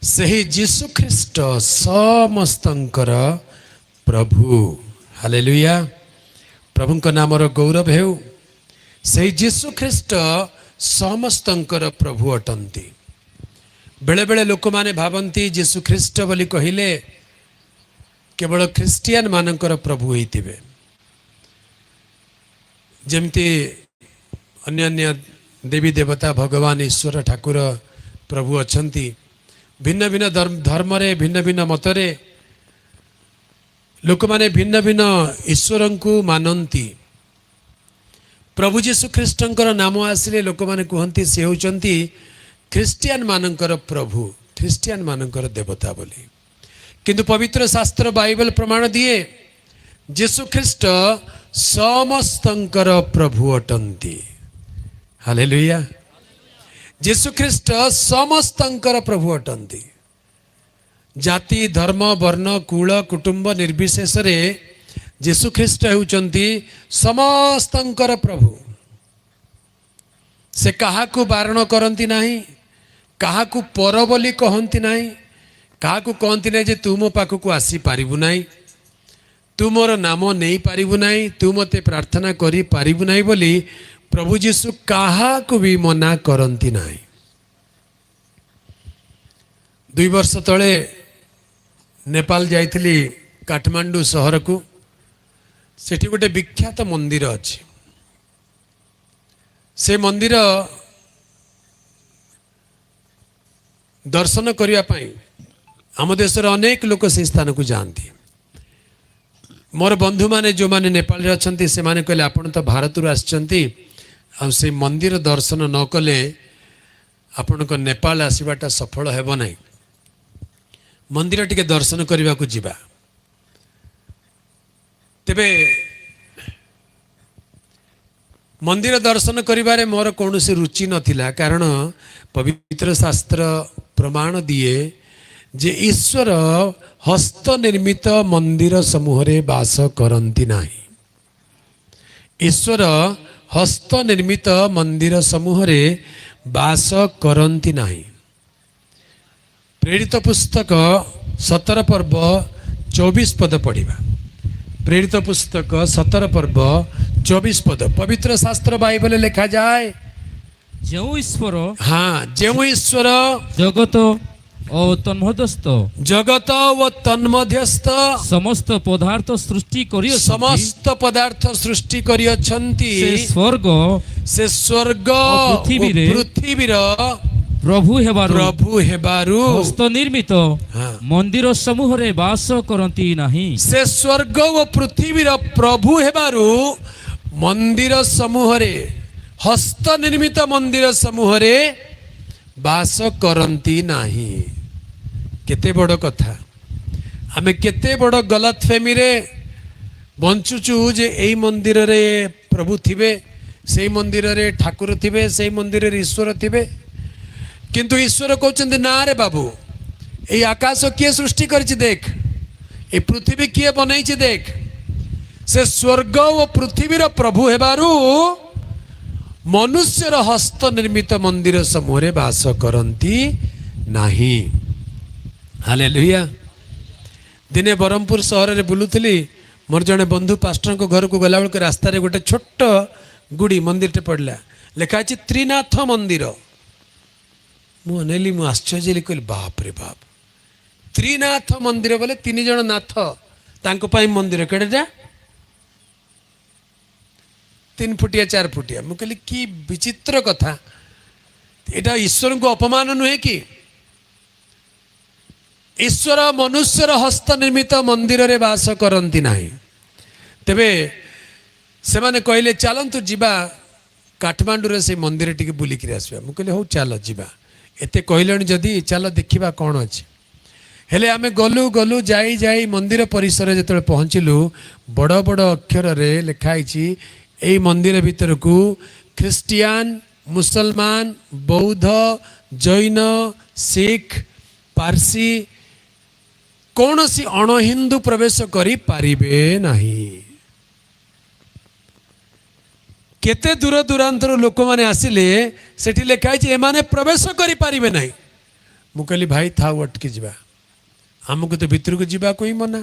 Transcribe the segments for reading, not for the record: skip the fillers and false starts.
ସେହି ଯୀଶୁ ଖ୍ରୀଷ୍ଟ ସମସ୍ତଙ୍କର ପ୍ରଭୁ। ହାଲେଲୁୟା। ପ୍ରଭୁଙ୍କ ନାମର ଗୌରବ ହେଉ। ସେହି ଯୀଶୁ ଖ୍ରୀଷ୍ଟ ସମସ୍ତଙ୍କର ପ୍ରଭୁ ଅଟନ୍ତି। ବେଳେବେଳେ ଲୋକମାନେ ଭାବନ୍ତି ଯୀଶୁ ଖ୍ରୀଷ୍ଟ ବୋଲି କହିଲେ କେବଳ ଖ୍ରୀଷ୍ଟିଆନ ମାନଙ୍କର ପ୍ରଭୁ ହୋଇଥିବେ। ଯେମିତି ଅନ୍ୟାନ୍ୟ ଦେବୀ ଦେବତା ଭଗବାନ ଈଶ୍ୱର ଠାକୁର ପ୍ରଭୁ ଅଛନ୍ତି। ଭିନ୍ନ ଭିନ୍ନ ଧର୍ମରେ ଭିନ୍ନ ଭିନ୍ନ ମତରେ ଲୋକମାନେ ଭିନ୍ନ ଭିନ୍ନ ଈଶ୍ୱରଙ୍କୁ ମାନନ୍ତି। ପ୍ରଭୁ ଯୀଶୁ ଖ୍ରୀଷ୍ଟଙ୍କର ନାମ ଆସିଲେ ଲୋକମାନେ କୁହନ୍ତି ସେ ହେଉଛନ୍ତି ଖ୍ରୀଷ୍ଟିଆନ ମାନଙ୍କର ପ୍ରଭୁ, ଖ୍ରୀଷ୍ଟିଆନ ମାନଙ୍କର ଦେବତା ବୋଲି। କିନ୍ତୁ ପବିତ୍ର ଶାସ୍ତ୍ର ବାଇବେଲ ପ୍ରମାଣ ଦିଏ ଯୀଶୁ ଖ୍ରୀଷ୍ଟ ସମସ୍ତଙ୍କର ପ୍ରଭୁ ଅଟନ୍ତି। ହାଲେଲୁୟା। ଯୀଶୁ ଖ୍ରୀଷ୍ଟ ସମସ୍ତଙ୍କର ପ୍ରଭୁ ଅଟନ୍ତି। ଜାତି ଧର୍ମ ବର୍ଣ୍ଣ କୁଳ କୁଟୁମ୍ବ ନିର୍ବିଶେଷରେ ଯୀଶୁ ଖ୍ରୀଷ୍ଟ ହେଉଛନ୍ତି ସମସ୍ତଙ୍କର ପ୍ରଭୁ। ସେ କାହାକୁ ବାରଣ କରନ୍ତି ନାହିଁ, କାହାକୁ ପର ବୋଲି କହନ୍ତି ନାହିଁ, କାହାକୁ କହନ୍ତି ନାହିଁ ଯେ ତୁ ମୋ ପାଖକୁ ଆସିପାରିବୁ ନାହିଁ, ତୁ ମୋର ନାମ ନେଇପାରିବୁ ନାହିଁ, ତୁ ମୋତେ ପ୍ରାର୍ଥନା କରିପାରିବୁ ନାହିଁ ବୋଲି ପ୍ରଭୁ ଯୀଶୁ କାହାକୁ ବି ମନା କରନ୍ତି ନାହିଁ। 2 ବର୍ଷ ତଳେ ନେପାଳ ଯାଇଥିଲି କାଠମାଣ୍ଡୁ ସହରକୁ। ସେଠି ଗୋଟେ ବିଖ୍ୟାତ ମନ୍ଦିର ଅଛି। ସେ ମନ୍ଦିର ଦର୍ଶନ କରିବା ପାଇଁ ଆମ ଦେଶର ଅନେକ ଲୋକ ସେହି ସ୍ଥାନକୁ ଯାଆନ୍ତି। ମୋର ବନ୍ଧୁମାନେ ଯେଉଁମାନେ ନେପାଳରେ ଅଛନ୍ତି ସେମାନେ କହିଲେ ଆପଣ ତ ଭାରତରୁ ଆସିଛନ୍ତି, ଆଉ ସେ ମନ୍ଦିର ଦର୍ଶନ ନ କଲେ ଆପଣଙ୍କ ନେପାଳ ଆସିବାଟା ସଫଳ ହେବ ନାହିଁ। ମନ୍ଦିର ଟିକେ ଦର୍ଶନ କରିବାକୁ ଯିବା। ତେବେ ମନ୍ଦିର ଦର୍ଶନ କରିବାରେ ମୋର କୌଣସି ରୁଚି ନଥିଲା, କାରଣ ପବିତ୍ର ଶାସ୍ତ୍ର ପ୍ରମାଣ ଦିଏ ଯେ ଈଶ୍ୱର ହସ୍ତ ନିର୍ମିତ ମନ୍ଦିର ସମୂହରେ ବାସ କରନ୍ତି ନାହିଁ। ଈଶ୍ୱର ହସ୍ତ ନିର୍ମିତ ମନ୍ଦିର ସମୂହରେ ବାସ କରନ୍ତି ନାହିଁ। ପ୍ରେରିତ ପୁସ୍ତକ 17 ପର୍ବ 24 ପଦ ପଢ଼ିବା। ପ୍ରେରିତ ପୁସ୍ତକ 17 ପର୍ବ 24 ପଦ। ପବିତ୍ର ଶାସ୍ତ୍ର ବାଇବେଲରେ ଲେଖାଯାଏ ଯେଉଁ ଈଶ୍ୱର ଯେଉଁ ଈଶ୍ୱର ଜଗତ ଓ ତନ୍ମଧ୍ୟସ୍ଥ ସମସ୍ତ ପଦାର୍ଥ ସୃଷ୍ଟି କରିଅଛନ୍ତି ସେ ସ୍ୱର୍ଗ ପୃଥିବୀର ପ୍ରଭୁ ହେବାରୁ ହସ୍ତ ନିର୍ମିତ ମନ୍ଦିର ସମୂହରେ ବାସ କରନ୍ତି ନାହିଁ। ସେ ସ୍ୱର୍ଗ ଓ ପୃଥିବୀର ପ୍ରଭୁ ହେବାରୁ ମନ୍ଦିର ସମୂହରେ, ହସ୍ତ ନିର୍ମିତ ମନ୍ଦିର ସମୂହରେ ବାସ କରନ୍ତି ନାହିଁ। କେତେ ବଡ଼ କଥା! ଆମେ କେତେ ବଡ଼ ଗଲତ ଫେମିରେ ବଞ୍ଚୁଛୁ ଯେ ଏଇ ମନ୍ଦିରରେ ପ୍ରଭୁ ଥିବେ, ସେଇ ମନ୍ଦିରରେ ଠାକୁର ଥିବେ, ସେଇ ମନ୍ଦିରରେ ଈଶ୍ୱର ଥିବେ। କିନ୍ତୁ ଈଶ୍ୱର କହୁଛନ୍ତି ନା ରେ ବାବୁ, ଏଇ ଆକାଶ କିଏ ସୃଷ୍ଟି କରିଛି ଦେଖ, ଏ ପୃଥିବୀ କିଏ ବନେଇଛି ଦେଖ। ସେ ସ୍ୱର୍ଗ ଓ ପୃଥିବୀର ପ୍ରଭୁ ହେବାରୁ ମନୁଷ୍ୟର ହସ୍ତ ନିର୍ମିତ ମନ୍ଦିର ସମୂହରେ ବାସ କରନ୍ତି ନାହିଁ। ହାଲେଲୁୟା। ଦିନେ ବ୍ରହ୍ମପୁର ସହରରେ ବୁଲୁଥିଲି। ମୋର ଜଣେ ବନ୍ଧୁ ପାଷ୍ଟରଙ୍କ ଘରକୁ ଗଲାବେଳକୁ ରାସ୍ତାରେ ଗୋଟେ ଛୋଟ ଗୁଡ଼ି ମନ୍ଦିରଟେ ପଡ଼ିଲା, ଲେଖା ଅଛି ତ୍ରିନାଥ ମନ୍ଦିର। ମୁଁ ଅନେଇଲି, ମୁଁ ଆଶ୍ଚର୍ଯ୍ୟ ହେଲି, କହିଲି ବାପରେ ବାପ, ତ୍ରିନାଥ ମନ୍ଦିର ବୋଲେ 3 ଜଣ ନାଥ, ତାଙ୍କ ପାଇଁ ମନ୍ଦିର କେଡ଼େଟା? 3 ଫୁଟିଆ 4 ଫୁଟିଆ। ମୁଁ କହିଲି କି ବିଚିତ୍ର କଥା! ଏଇଟା ଈଶ୍ୱରଙ୍କୁ ଅପମାନ ନୁହେଁ କି? ଈଶ୍ୱର ମନୁଷ୍ୟର ହସ୍ତ ନିର୍ମିତ ମନ୍ଦିରରେ ବାସ କରନ୍ତି ନାହିଁ। ତେବେ ସେମାନେ କହିଲେ ଚାଲନ୍ତୁ ଯିବା କାଠମାଣ୍ଡୁରେ ସେ ମନ୍ଦିର ଟିକେ ବୁଲିକିରି ଆସିବା। ମୁଁ କହିଲି ହଉ ଚାଲ ଯିବା, ଏତେ କହିଲେଣି ଯଦି ଚାଲ ଦେଖିବା କ'ଣ ଅଛି। ହେଲେ ଆମେ ଗଲୁ ଯାଇ ମନ୍ଦିର ପରିସରରେ ଯେତେବେଳେ ପହଞ୍ଚିଲୁ, ବଡ଼ ବଡ଼ ଅକ୍ଷରରେ ଲେଖା ହେଇଛି ଏଇ ମନ୍ଦିର ଭିତରକୁ ଖ୍ରୀଷ୍ଟିଆନ, ମୁସଲମାନ, ବୌଦ୍ଧ, ଜୈନ, ଶିଖ, ପାର୍ସି କୌଣସି ଅଣ ହିନ୍ଦୁ ପ୍ରବେଶ କରିପାରିବେ ନାହିଁ। କେତେ ଦୂର ଦୂରାନ୍ତର ଲୋକମାନେ ଆସିଲେ ସେଠି ଲେଖା ହେଇଛି ଏମାନେ ପ୍ରବେଶ କରିପାରିବେ ନାହିଁ। मु कहली भाई थाउ अटकी जा आमको तो भितर को जावाक ही मना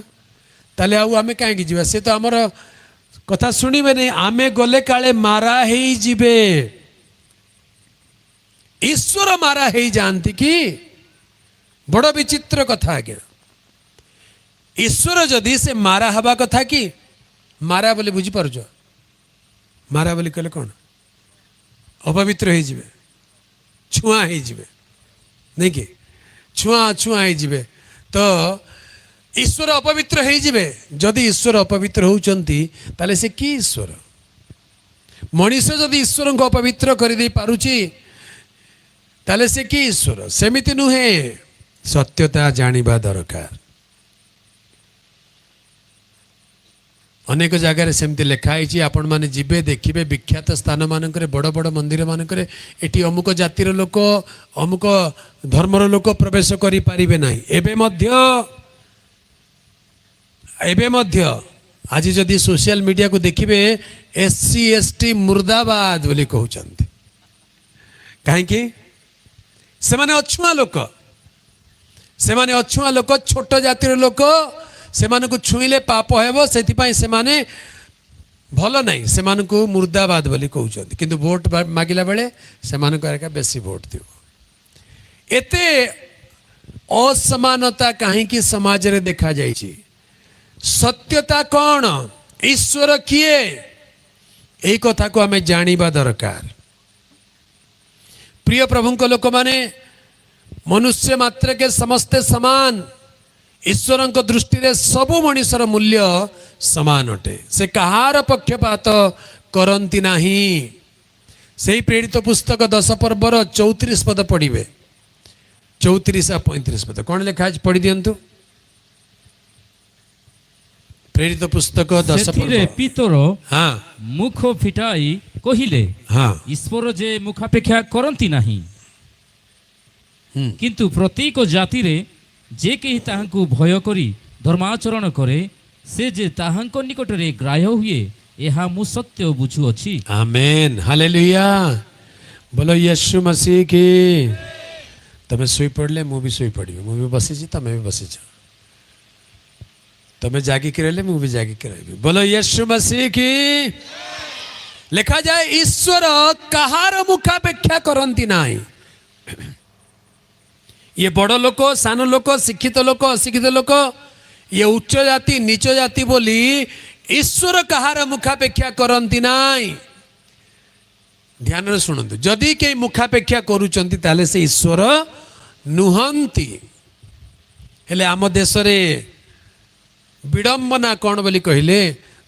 ताले आमे कहीं जा से तो आमर कथा शुणवे नहीं आमे गले काले मारा ही जीवे ईश्वर मारा ही जानती कि बड़ विचित्र कथा आज्ञा ईश्वर जदि से मारा हवा कथा कि मारा बोले बुझीपार मारा बोली कहले कौन अपवित्र हो जीवे छुआ हो जीवे नहीं कि छुआ छुआ हो जीवे तो ईश्वर अपवित्र हो जीवे जदि ईश्वर अपवित्र होउचंती ताले से की ईश्वर मनीष जदि ईश्वर को अपवित्र कर दे पारुची ताले से की ईश्वर सेमिति नुहे सत्यता जानिबा दरकार अनेक जगार सेमती लिखाई आपण मैंने जीवे देखिए विख्यात स्थान मानक बड़ बड़ मंदिर मानक एटी अमुक जातिर लोक अमुक धर्मर लोक प्रवेश करि पारिबे नाही एबे मध्य आज जदि सोशल मीडिया को देखिए एससी एसटी मुर्दाबाद बोली कहउचंती कहीं से माने अछुआ लोक छोट जातिर लोक से छुईले पाप हेबो सेथिपाई से माने भल नहीं से मुर्दाबाद बोली कहउचंती किंतु वोट मागिला बेले से बेसी वोट दियो एते असमानता कहीं समाज रे देखा जाइछि सत्यता कौन ईश्वर किए यही कथा को आमे जानिबा दरकार प्रिय प्रभु को लोक माने मनुष्य मात्र के समस्ते समान ईश्वर दृष्टि रे सबु मनुष्यर मूल्य समान अटे से कहार पक्षपात करती नाही से प्रेरित पुस्तक 10 पर्वर 34 पद पढ़िबे 34 आ 35 पद कौन लिखा है पढ़ी दियंतु प्रेरित पुस्तक 10 पर्व पितर हाँ मुख फिटाई कहिले हाँ ईश्वर जे मुखापेक्षा करती नाही किंतु प्रत्येक जाति रे जे कही ताहांकु भय करी धर्माचरण करे से जे ताहांक निकट रे ग्राह्य हुए एहा मु सत्य बुझु अछि आमेन हालेलुया बोलो यीशु मसीह की तमे सोई पड़ले मु भी सोई पड़िबे मु भी बसी छी तमे भी बसी छ तमे जागी के रहले मु भी जागी के रहबे बोलो यीशु मसीह की लिखा जाए ईश्वर कहार मुखापेक्षा करंती नाही ये बड़ लोक सान लोक शिक्षित लोक अशिक्षित लोक ये उच्च जाति नीच जाति बोली ईश्वर कहार मुखापेक्षा करंती नाही ध्यान रे सुनंतु जदि के मुखापेक्षा करूचंती ताले से ईश्वर नुहंती हेले आम देश रे विडंबना कौन बोली कहले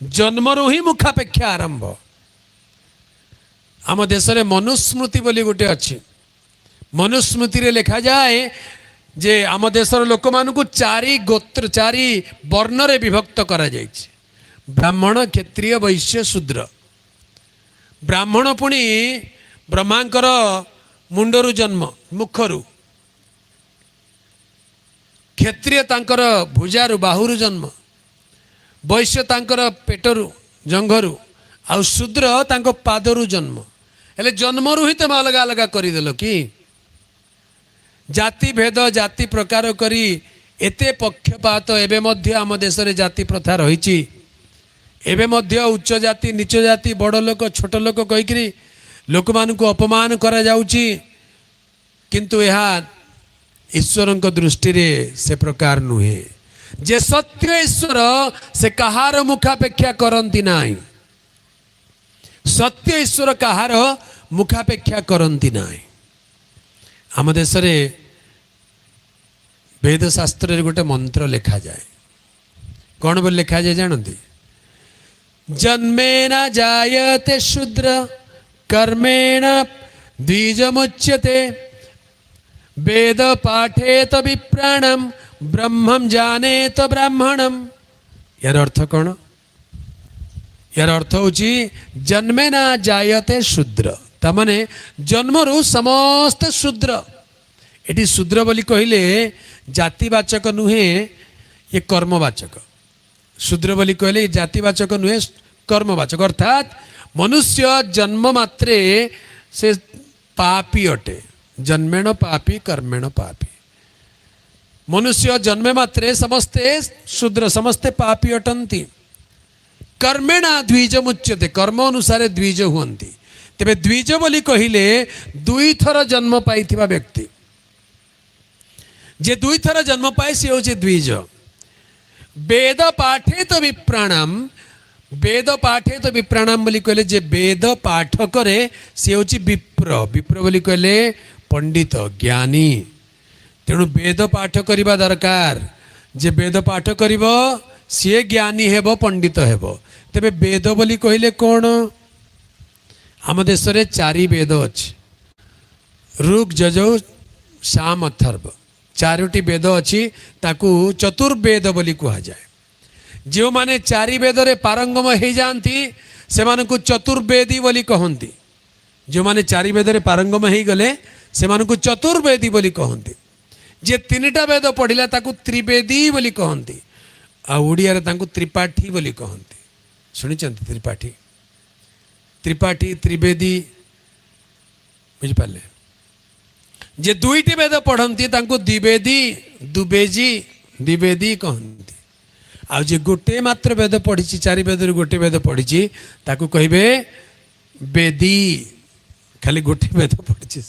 जन्मरु ही मुखापेक्षा आरंभ आम देश रे मनुस्मृति बोली गोटे अच्छी मनुस्मृति रे लिखा जाए जे आम देशर लोक मानकु चारि गोत्र चारि वर्ण रे विभक्त करा जायछि ब्राह्मण क्षत्रिय वैश्य शूद्र ब्राह्मण पुणी ब्रह्मांकर मुंडरु जन्म मुखरु क्षत्रिय तांकर भुजारु बाहुरु जन्म वैश्य तांकर पेटरु जंघरु आ शूद्र तांको पादरु जन्म हेले जन्मरु ही तुम अलग अलग करदेल कि जाति भेद जाति प्रकार करी एते पक्षपात एबे मध्य आम देश रे जाति प्रथा रही एबे मध्य उच्च जाति नीच जाति बड़ लोक छोट लोक कहीकि लोक मानकु अपमान करा जाउची किंतु यह ईश्वर दृष्टि रे से प्रकार नुहे जे सत्य ईश्वर से कहार मुखापेक्षा करंती नाही सत्य ईश्वर कहार मुखापेक्षा करंती नाही आम देश रे वेद शास्त्र रे गोटे मंत्र लिखा जाए कौन बोल लिखा जाए जानती जन्मेन जायते शूद्र कर्मेण द्विजमुच्यते वेद पाठेत विप्राणम ब्रह्मम जानेत ब्राह्मणम यार अर्थ कौन यार अर्थ होची जन्मेना जायते शूद्र तमाने जन्मरु समस्त शूद्र एटी शूद्र बोली कहले जातिवाचक नुहे ये कर्मवाचक शूद्र बोली कहले जातिवाचक नुहे कर्मवाचक अर्थात मनुष्य जन्म मात्रे से पापी अटे जन्मेण पापी कर्मेण पापी मनुष्य जन्मे मात्रे समस्ते शूद्र समस्ते पापी अटंती कर्मेणा द्विज मुच्यते कर्म अनुसार द्विज हुअन्ति तेबे द्विज बोली कहिले दुई थर जन्म पाइथिबा व्यक्ति जे दुई थर जन्म पाए से होचे द्विज वेद पाठे तो विप्राणाम बोली कहले जे वेद पाठ करे से होची विप्र विप्र बोली कहले पंडित ज्ञानी तेणु वेद पाठ करिबा दरकार जे वेद पाठ करिबो सी ज्ञानी हेबो पंडित हेबो तेबे वेद बोली कहले कोन आम देश रे चारि वेद अछि ऋग यजुः साम अथर्व चारोटी वेद अछि ताकू चतुर्वेद बोली कहा जाए जो माने चारि वेद रे पारंगम हो जाती से मानकु चतुर्वेदी बोली कहती जो माने चारि वेद रे पारंगम हो गले से मानकु चतुर्वेदी बोली कहती जे तीनटा वेद पढ़िला ताकू त्रिवेदी बोली कहती आ ओडिया रे ताकू त्रिपाठी बोली कहती शुणिचंती त्रिपाठी त्रिपाठी त्रिवेदी बुझी पाले जे दुईटी वेद पढ़ती तांको द्विवेदी दुबेजी द्विवेदी कहती आ जे गोटे मात्र वेद पढ़ी चारि वेद गोटे वेद पढ़ी ताकू कहबे वेदी खाली गोटे वेद पढ़ी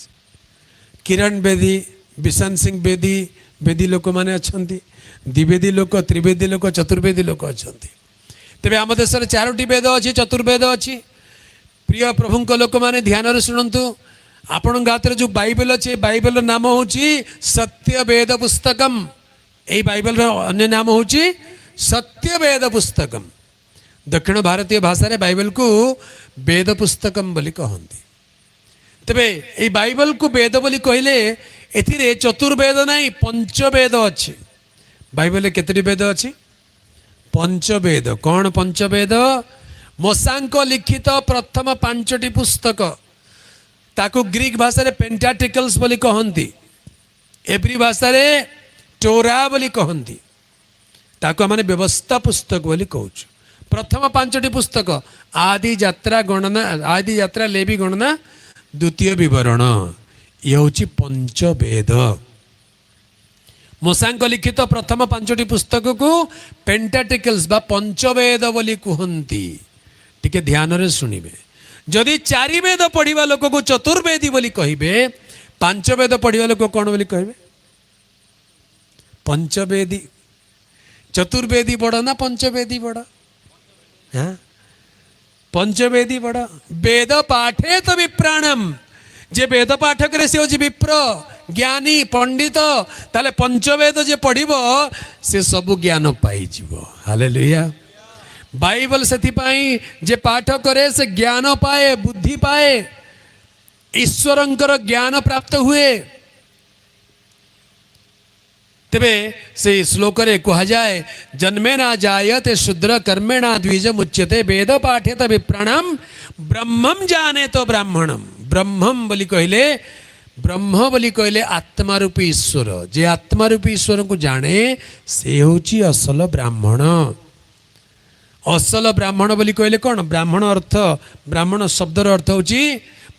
किरण बेदी विशान सिंह बेदी बेदी लोक माने अछंती द्विवेदी लोक त्रिवेदी लोक चतुर्वेदी लोक अछंती तेबे आम देश रे चारोटी वेद अछि चतुर्वेद अछि प्रिय प्रभुंक लोक माने ध्यान रे सुनंतु आपण गात्र जो बाइबल अच्छे बाइबल नाम हूँ सत्य वेद पुस्तकम यही बाइबल अन्य नाम हूँ सत्य वेद पुस्तकम दक्षिण भारतीय भाषा रे बाइबल को वेद पुस्तकम बोली कहती तेबे ये बाइबल को वेद बोली कहले एथिरे चतुर्वेद नहीं पंचवेद अच्छे बाइबल केतटी वेद अच्छी पंचवेद कौन पंचवेद मोसांक लिखित प्रथम 5टी पुस्तक ताकू ग्रीक भाषा रे पेंटाटिकल्स बोली कहती एब्री भाषा रे टोरा बोली कहती ताकू माने व्यवस्था पुस्तक बोली कहूँ प्रथम 5टी पुस्तक आदि यात्रा गणना आदि यात्रा लेवी गणना द्वितीय विवरण ये हूँ पंचवेद मोसांक लिखित प्रथम 5टी पुस्तक को पेंटाटिकल्स बा पंचवेद बोली कहती टिके ध्यान रे सुनिबे जदि चारि वेद पढ़िबा लोक को चतुर्वेदी बोली कहिबे 5 वेद पढ़िबा लोक कौन बोली कहिबे पंचवेदी चतुर्वेदी बड़ ना पंचवेदी बड़ हाँ पंचवेदी बड़ वेद पाठे तो विप्राणम जे वेद पाठ करे से होची विप्र ज्ञानी पंडित ताले पंचवेद जे पढ़िबो से सब ज्ञान पाई जीवो हालेलुया बाइबल से जे पाठ करे से ज्ञान पाए बुद्धि पाए ईश्वरंकर ज्ञान प्राप्त हुए तेबे से श्लोक रे कहा जाए जन्मेना जायते शूद्र कर्मेणा द्विज मुच्यते वेद पाठे तो विप्राणम ब्रह्मम जाने तो ब्राह्मणम ब्रह्मम बोली कहले ब्रह्म बोली कहले आत्मा रूपी ईश्वर जे आत्मा रूपी ईश्वर को जाने से होची असल ब्राह्मण असल ब्राह्मण बोली कहले कौन ब्राह्मण अर्थ ब्राह्मण शब्दर अर्थ होची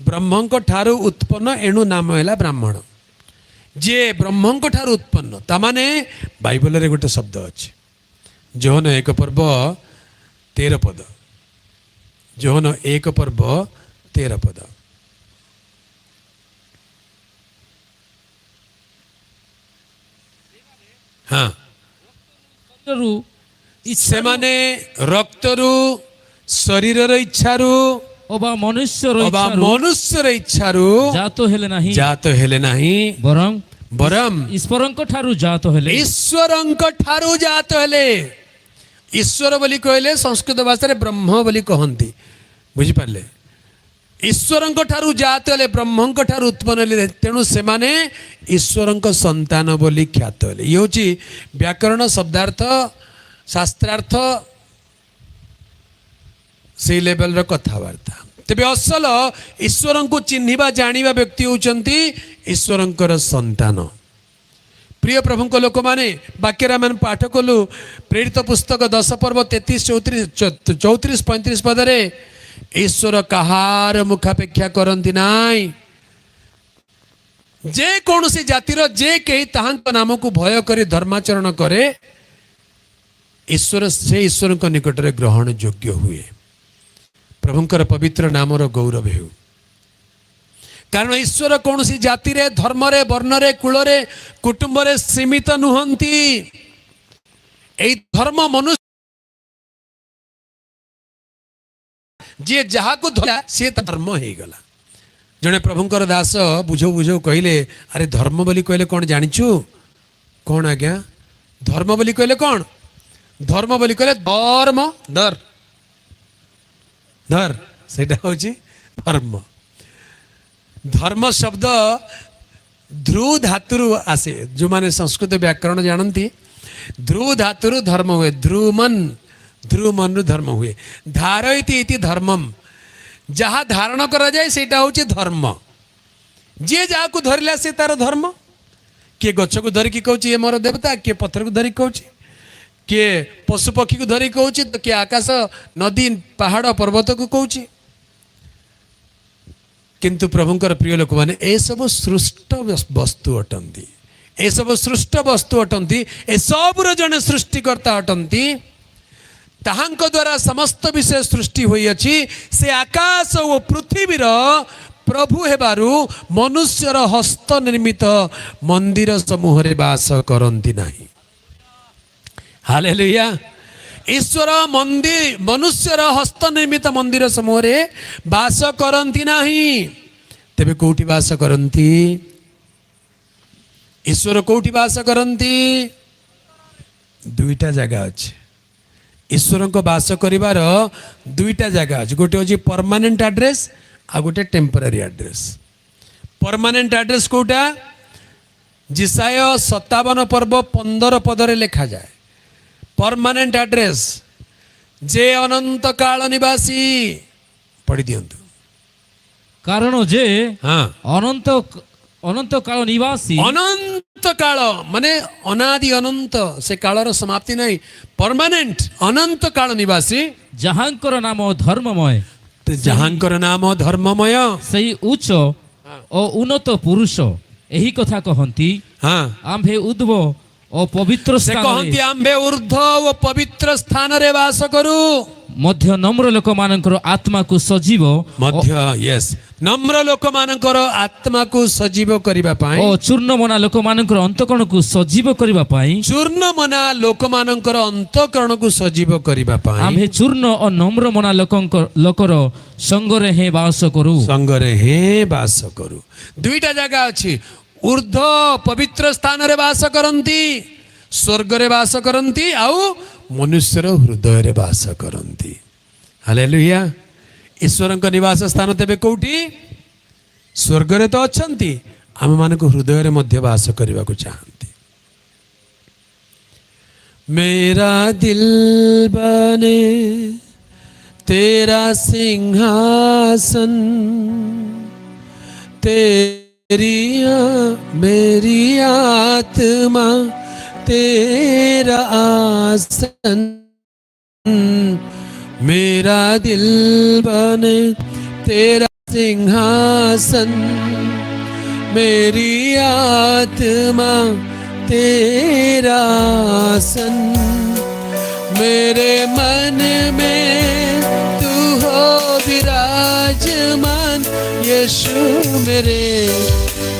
ब्रह्मंक ठारू उत्पन्न एणु नाम है ब्राह्मण जे ब्रह्मंक ठारू उत्पन्न तामाने बाइबल रे गोटे शब्द अच्छे जोहन 1 पर्व 13 पद जोहन 1 पर्व 13 पद हाँ सेमाने रक्तरु शरीर इच्छारू अबा मनुष्यर इच्छारू जात हेले नाही बरम बरम ईश्वरंक ठारू जात हेले ईश्वर बोली कहले संस्कृत भाषा रे ब्रह्म बोली कहंती बुझी पाले ईश्वरंक ठारू जात हेले ब्रह्मंक ठारू उत्पन्न हेले तेणु सेमाने ईश्वरंक संतान बोली ख्यात हेले ये होची व्याकरण शब्दार्थ शास्त्रार्थ से लेवल रो कथावार्ता तेबे असल ईश्वर को चिन्हिबा जानिबा व्यक्ति होचंती ईश्वरंकर संतान प्रिय प्रभु को लोक माने वाक्य मान पाठ कलु प्रेरित पुस्तक 10 पर्व 33 34 35 पदरे ईश्वर कहार मुखापेक्षा करंती नाई जे कौन सी जातिर जे कहीं ताहांक नाम को भय करी धर्माचरण करे ईश्वर से ईश्वर निकट में ग्रहण योग्य हुए। प्रभुंकर पवित्र नामर गौरव हो। कारण ईश्वर कौन सी जाति रे धर्म रे वर्ण रे कुल रे कुटुंब रे सीमित नुहंती। ए धर्म मनुष्य जे जहा को धरा से धर्म हो गला। जने प्रभुंकर दास बुझो बुझो कहले अरे धर्म बोली कहले कौन जानिछु कौन आज्ञा धर्म बोली कहले कौन धर्म बोली कहले धर्म धर धर सेटा होची धर्म। धर्म शब्द ध्रुव धातुरु आसे जो माने संस्कृत व्याकरण जानती ध्रुव धातुरु धर्म हुए ध्रुवमन धर्म हुए धारयति इति धर्मम जहाँ धारण करा जाए सेटा होची धर्म। जे जहाँ को धरला से तार धर्म किए गछ को धरिकी कहूँ ये मोर देवता किए पत्थर को धरिकी कहूँ किए पशु पक्षी को धरिकी कहूँ तो किए आकाश नदी पहाड़ पर्वत को कहूँ। किंतु प्रभुंकर प्रिय लोक माने ए सब सृष्ट वस्तु अटंती ए सब सृष्ट वस्तु अटंती ए सबुर जने सृष्टिकर्ता अटंती ताहांक द्वारा समस्त विषय सृष्टि होई अछि। से आकाश और पृथ्वीर प्रभु हेबारु मनुष्यर हस्त निर्मित मंदिर समूह रे वास करंती नाही। हालेलुया। ईश्वर मंदिर मनुष्यर हस्त निर्मित मंदिर समूह रे वास करंती नाही। तेबे कोठी वास करंती ईश्वर कोठी वास करंती दुईटा जगह अछि। ईश्वर को वास करिवार दुईटा जगह अछि। गोटे होची परमानेंट एड्रेस आ गोटे टेम्पररी एड्रेस। परमानेंट एड्रेस कोटा जिसाय 57 पर्व 15 पदरे लिखा जाए। परमानेंट एड्रेस जे अनंत काल निवासी पढ़ी दियंतु। कारण जे हाँ अनंत अनंत काल निवासी अनंत काल माने अनादि अनंत से कालर समाप्ति नहीं परमानेंट अनंत काल निवासी जहाँकर नाम धर्ममय जहाँकर नाम धर्ममय सही उच्च और उन्नत पुरुष यही कथा कहती। हाँ आम्भे उद्व और पवित्र से स्थान कहती आम्भे ऊर्ध्व व पवित्र स्थान रे वास करू मध्य नम्र लोक मानकर आत्मा को सजीव मध्य यस नम्र लोक मानकर आत्मा को सजीव करिबा पाई और चूर्ण मना लोक मानकर अंतकरण को सजीव करिबा पाई चूर्ण मना लोक मानकर अंतकरण को सजीव करिबा पाई आम्भे चूर्ण और नम्र मना लोकर संगरे हे वास करू संगरे हे वास करू। दुईटा जगह अछि। ऊर्ध्व पवित्र स्थान रे वास करंती स्वर्ग रे वास करंती आउ मनुष्यर हृदय रे वास करंती। हालेलुया। ईश्वर निवास स्थान तेबे कोठी स्वर्ग रे तो अछंती आम मान को हृदय रे मध्य वास करने को चाहती। मेरा दिल बने तेरा सिंहासन तेरी मेरी आत्मा तेरा आसन मेरा दिल बने तेरा सिंहासन मेरी आत्मा तेरा आसन मेरे मन में तू हो विराजमान यीशु मेरे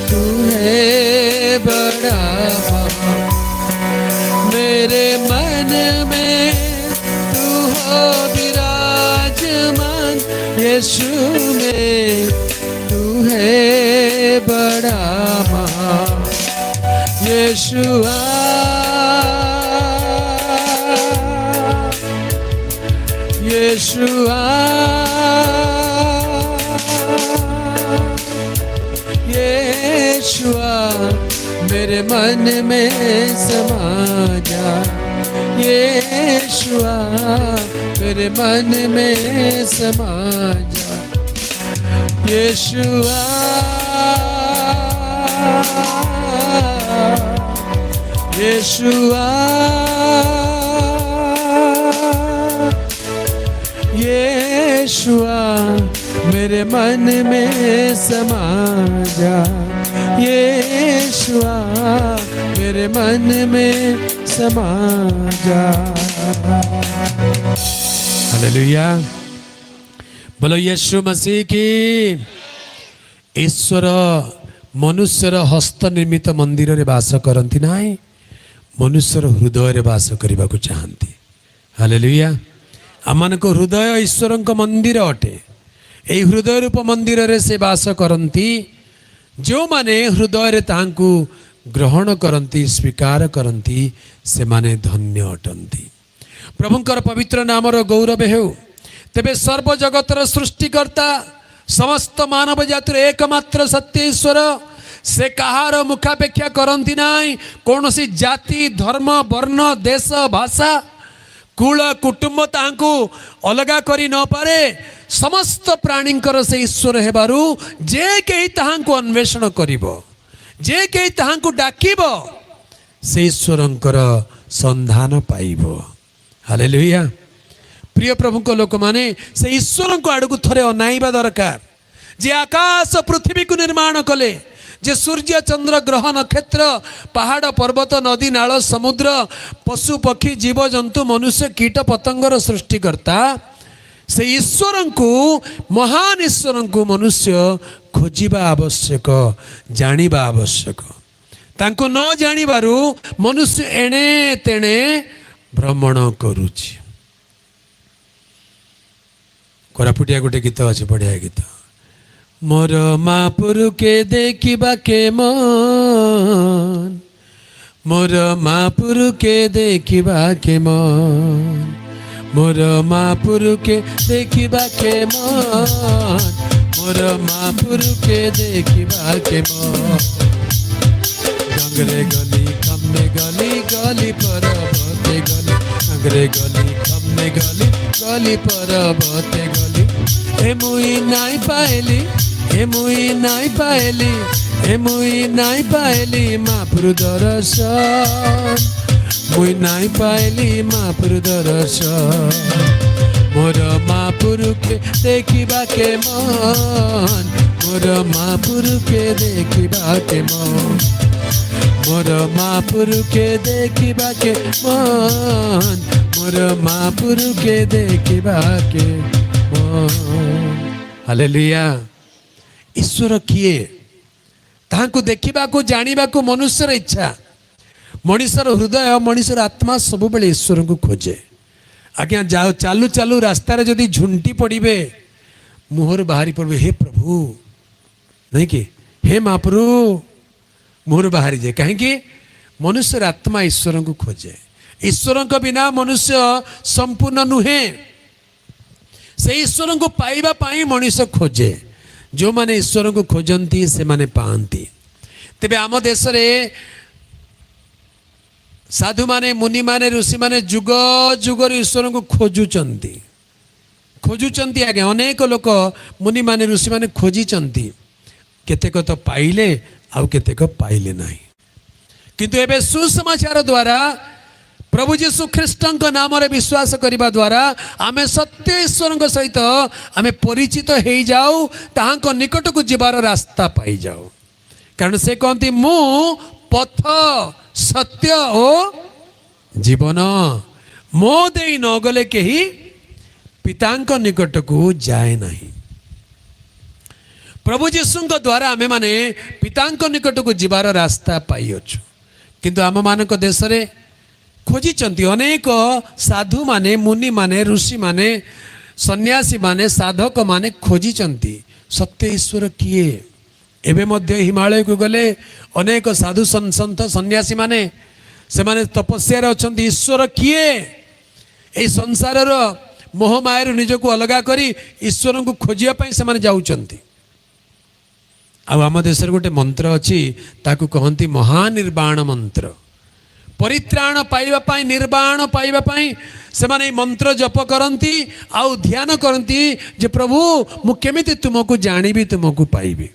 तू है बड़ा मेरे मन में तू हो विराजमान यीशु में तू है बड़ा महान यीशुआ यीशुआ यीशुआ मेरे मन में समा जा यीशुआ मेरे मन में समा जा यीशुआ यीशुआ यीशुआ मेरे मन में समा जा यीशुआ मेरे मन में समा जा। हालेलुया, बोलो यीशु मसीह की। ईश्वर मनुष्यर हस्त निर्मित मंदिर रे वास करती ना, मनुष्यर हृदय रे वास करने को चाहती। हालेलुया, आमान को हृदय ईश्वर मंदिर अटे। यही हृदय रूप मंदिर रे से वास करती। जो माने हृदय रे तांकु ग्रहण करती, स्वीकार करती, से माने धन्य अटंती। प्रभुंकर पवित्र नामर गौरव हेउ। तेबे सर्व जगतर सृष्टिकर्ता, समस्त मानव जातिर एकमात्र सत्य ईश्वर, से कहार मुखापेक्षा करती नाई। कौन सी जाति, धर्म, वर्ण, देश, भाषा, कुल, कुटुंब तांकु अलगा करी न पारे। समस्त प्राणींकर से ईश्वर हेबारु जे केही ताहांकु अन्वेषण करिवो, जे केही ताहांकु डाकिबो, से ईश्वरंकर संधान पाइबो। हालेलुया। प्रिय प्रभु को लोक माने से ईश्वर को आड़ को थरे अनाइबा दरकार। जे आकाश पृथ्वी को निर्माण कले, जे सूर्य चंद्र ग्रह नक्षत्र पहाड़ पर्वत नदी नाल समुद्र पशु पक्षी जीव जंतु मनुष्य कीट पतंगर सृष्टिकर्ता, से ईश्वर को, महान ईश्वर को मनुष्य खोजिबा आवश्यक, जानिबा आवश्यक। तांको न जानिबारु मनुष्य एणे तेणे भ्रमण करुछि। कोरापुटिया गोटे गीत अच्छे, बढ़िया गीत। मोर महापुर के देखिबा के मन, मोर महापुर के देखिबा के मन, मोर महापुर के देखिबा के मन, मोर महापुर के देखिबा के मन। गंगरे गली खम्मे गली गली पर्वते गली, गंगरे गली खम्मे गली गली पर्वते गली। ए मुई नाई पाएली, ए मुई नाई पाएली, ए मुई नाई पाएली महापुर दर्शन, मुई नाई पाएली महापुर दर्शन। मोर महापुर के देखिबा के मन, मोर महापुर के देखिबा के मन, मोर महापुर के देखिबा के मन, मोर महापुर के देखिबा के मन। हालेलुया। ईश्वर किए ताहांकु देखिबा को जानिबा को मनुष्यर इच्छा। मनुष्यर हृदय, मनुष्यर आत्मा सब बेले ईश्वर को खोजे। आज्ञा जाओ चालू चालू रास्ता रे जदि झुंटी पड़िबे, मुहर बाहरी पड़बे हे प्रभु, नहीं कि हे महाप्रभु, मुहर बाहरी जाए। कहीं मनुष्यर आत्मा ईश्वर को खोजे। ईश्वर को बिना मनुष्य संपूर्ण नुहे। से ईश्वर को पाइबा पाई मनुष्य खोजे। जो माने ईश्वर को खोजती से माने पाती। तेबे आम देश रे साधु माने, मुनि माने, ऋषि माने जुग जुगर ईश्वर को खोजुचंती, खोजुचंती। आगे अनेक लोक मुनि माने ऋषि माने खोजिचंती। केतेक तो पाइले, आउ केतेक पाइले नाही। किंतु एबे सुसमाचार द्वारा प्रभु जीशु ख्रीष्टଙ୍କ नामରେ विश्वास କରିବା द्वारा आमे सत्य ईश्वरଙ୍କ सहित आमे परिचित हेई जाऊ, ताहांको निकटକୁ ଯିବାର ରାସ୍ତା ପାଇ ଯାଉ। କାରଣ ସେ କହନ୍ତି ମୁଁ ପଥ ସତ୍ୟ ଓ ଜୀବନ, ମୋ ଦେଇ ନ ଗଲେ କେହି ପିତାଙ୍କ ନିକଟକୁ ଯାଏ ନାହିଁ। प्रभु जीशुଙ୍କ द्वारा आमे माने पिताଙ୍କ निकटକୁ ଯିବାର ରାସ୍ତା ପାଇଅଛୁ। କିନ୍ତୁ ଆମ ମାନଙ୍କ ଦେଶରେ खोजिचंती अनेक साधु माने, मुनि माने, ऋषि माने, सन्यासी माने, साधक माने खोजिचंती सत्य ईश्वर किए। एबे मध्य हिमालय को गले अनेक साधु संत सन्यासी माने से माने तपस्या रे अछंती। ईश्वर किए ए संसार रो मोह माया निजको अलगा करी ईश्वर को खोजिया पई से माने जाउचंती। आ आम देश गोटे मंत्र अच्छी, ताकू कहती महानिर्वाण मंत्र। परित्राण पाइबा पाई, निर्वाण पाइबा पाई से माने मंत्र जप करती, आउ ध्यान करती जे प्रभु मु केमिति तुमको जानिबी, तुमको पाइबी।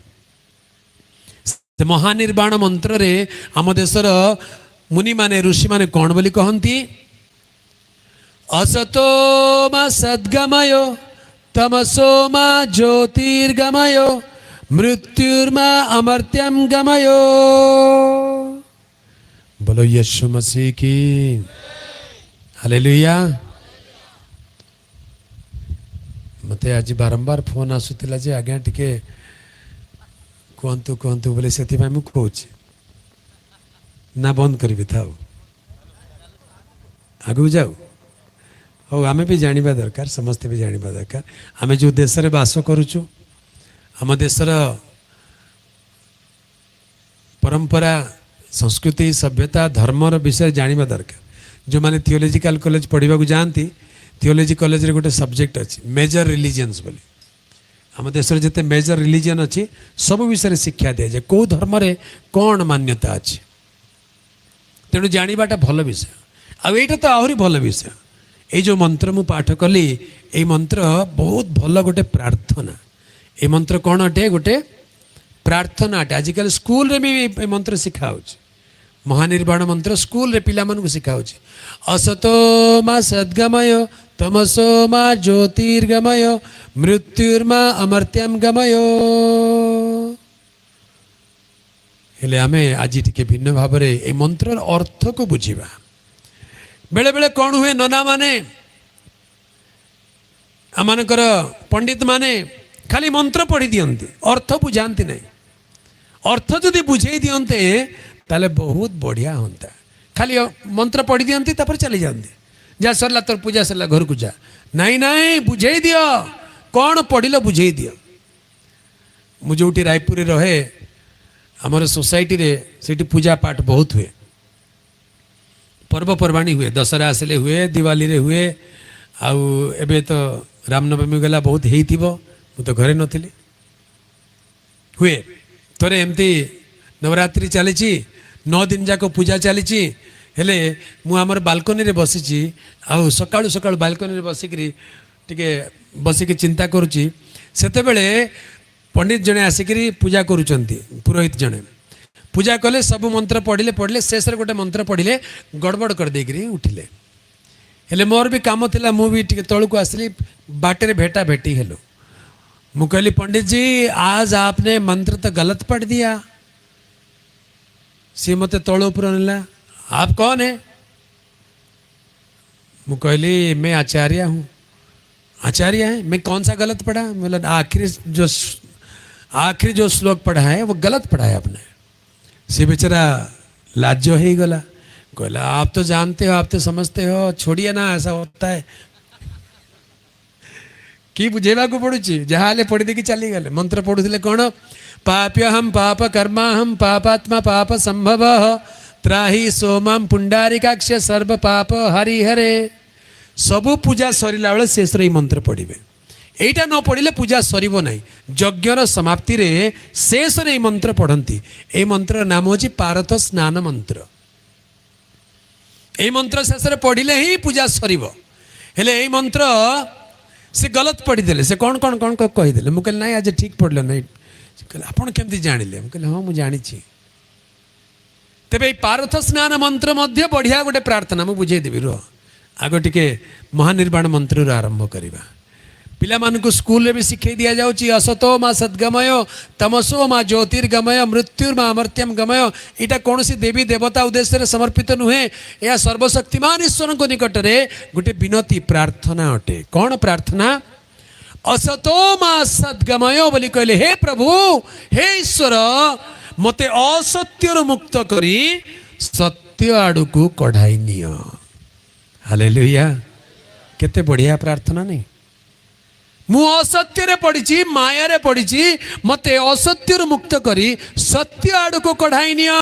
से महानिर्वाण मंत्र रे आम देशर मुनि माने, ऋषि माने कौन बोली कहती? असतो मा सद्गमय तमसो मा ज्योतिर्गमय मृत्युर्मा अमर्त्यम गमयो। बोलो यीशु मसीह की हालेलुया। मते आज बारंबार फोन आसुला जे आज्ञा टिके कहतु कहतु बोले से मुझे कौच ना बंद करी था आगू जाऊ हो आमे भी जानिबा दरकार समस्ते भी जानिबा दरकार आमे जो देश रे बास करूचु आम देशर परंपरा संस्कृति सभ्यता धर्मर विषय जानिबा दरकार। जो माने थियोलॉजिकल कॉलेज पढ़िबा को जानती थियोलॉजी कॉलेज रे गोटे सब्जेक्ट अछि मेजर रिलीजियंस बोली आम देश जिते मेजर रिलीजन अच्छी सब विषय शिक्षा दिया जाए कौ धर्म रे कौन मान्यता अच्छी तेणु जानाटा भल विषय आईटा तो आहरी भल विषय। ये जो मंत्र मु पाठ कली ये मंत्र बहुत भल गोटे प्रार्थना ये मंत्र कौन अटे गोटे प्रार्थना अटे। आजिकल स्कूल रे भी ये मंत्र शिखा महानिर्वाण मंत्र स्कूल रे पिला मन को शिखा असतो मा सद्गमय तमसो मा ज्योतिर्गमय मृत्युर्मा अमर्त्यम गमयो। हेले आमे आज टिके भिन्न भाव रे ए मंत्र अर्थ को बुझीबा। बेले बेले कौन हुए नना माने आमानकर पंडित माने खाली मंत्र पढ़ी दियंती अर्थ बुझाती नहीं। अर्थ जदि बुझे दियंते ताले बहुत बढ़िया होता। खाली मंत्र पढ़ी दियंती तापर चली जाती जा सरला तोर पूजा सरला घर को जा नहीं नहीं बुझे दियो कौन पढ़िल बुझे दियो। मुझे रायपुर रहे आमर सोसाइटी रे सेठी पूजा पाठ बहुत हुए पर्वपर्वाणी हुए दशहरा आसले हुए दिवाली रे हुए आउ एबे तो रामनवमी गला बहुत हेइथिबो मु तो घरे नथिली हुए थोड़े एमती नवरात्रि चली 9 दिन जाक पूजा चली हेले मु आमर बालकनी रे बसिची आउ सकाळु सकाळु बालकनी रे बसिकरी टिके बसिक चिंता करुची सेते बेले पंडित जने आसिकरी पूजा करूचंती पुरोहित जने पूजा कले सब मंत्र पढ़िले पढ़िले शेष रे गोटे मंत्र पढ़िले गड़बड़ कर देकरी उठिले हेले मोर भी काम थिला मु भी टिके तळु को आसली बाटे रे भेटा भेटी हेलो मु कहली पंडित जी आज आपने मंत्र तो गलत पढ़ दिया। सी मते तळु ऊपर नेला आप कौन है मु कहली मैं आचार्य हूँ। आचार्य है मैं कौन सा गलत पढ़ा बोला आखिरी जो श्लोक पढ़ा है वो गलत पढ़ा है आपने। से बेचारा लाजो ही गला कहला आप तो जानते हो आप तो समझते हो छोड़िए ना ऐसा होता है कि बुझेवा को पड़ुची जहाँ पढ़ी देखी चली गले मंत्र पढ़ुले कौन पाप्य हम पाप कर्मा हम पापात्मा पाप संभव त्राही सोमम पुंडारिकाक्ष सर्व पाप हरिहरे। सबू पूजा सरिला बेले शेष रे मंत्र पढ़िबे एटा न पढ़िले पूजा सरिबो नहीं। यज्ञर समाप्ति रे शेष रे मंत्र पढ़ंती ए मंत्र नाम होची पारत स्नान मंत्र। ए मंत्र शेष रे पढ़िले ही पूजा सरिबो हेले ए मंत्र से गलत पढ़ी देले से कौन कौन कौन कही देले मु कहले नहीं आज ठीक पढ़लो नहीं कहले आपण केमती जानिले मु कहले हां मु जानि छी। तेबे पारथ स्नान मंत्र मध्य बढ़िया गोटे प्रार्थना मु बुझे देबी रो आगो टिके महानिर्वाण मंत्र आरंभ करिबा। पिला मानकु स्कूल रे भी शिखे दिया जाउची असतो मा सद्गमय तमसो मा ज्योतिर्गमय मृत्युर्मा अमर्त्यम गमय। इटा कौनसी देवी देवता उद्देश्य रे समर्पित नुहे या सर्वशक्तिमान ईश्वर को निकट रे गोटे विनती प्रार्थना अटे। कौन प्रार्थना असतो मा सद्गमय बोली कहले हे प्रभु हे ईश्वर मते असत्य मुक्त करी सत्य आड़ू को कढ़ाई नियो। हालेलुया केते बढ़िया प्रार्थना नहीं। मु असत्य रे पड़ी माया रे पड़ी मते असत्य मुक्त करी सत्य आड़ को कढ़ाई नियो।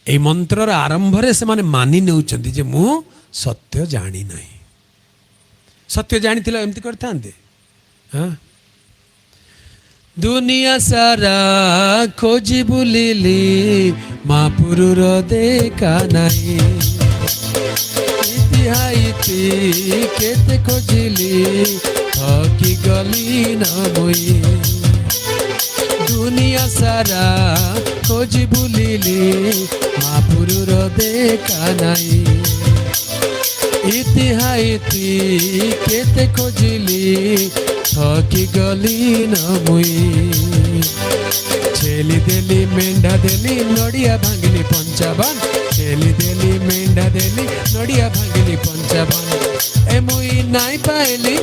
ए मंत्र आरंभ रे से माने मानि नेउचंती जे मु सत्य जानी नहीं। सत्य जानी थिला एमती करथांते हां दुनिया सारा खोजी बुलिली महापुरुर देखा नहीं इतिहाइती केते खोजिली थकी गली ना मुई दुनिया सारा खोजी बुलिली महापुरुर देखा नहीं इति हाइति केते खोजिली थकी गली न मुई छेली देली मेंढा देली नड़िया भांगिली 55 छेली देली मेंढा देली नड़िया भांगिली 55 ए मुई नाई पाइली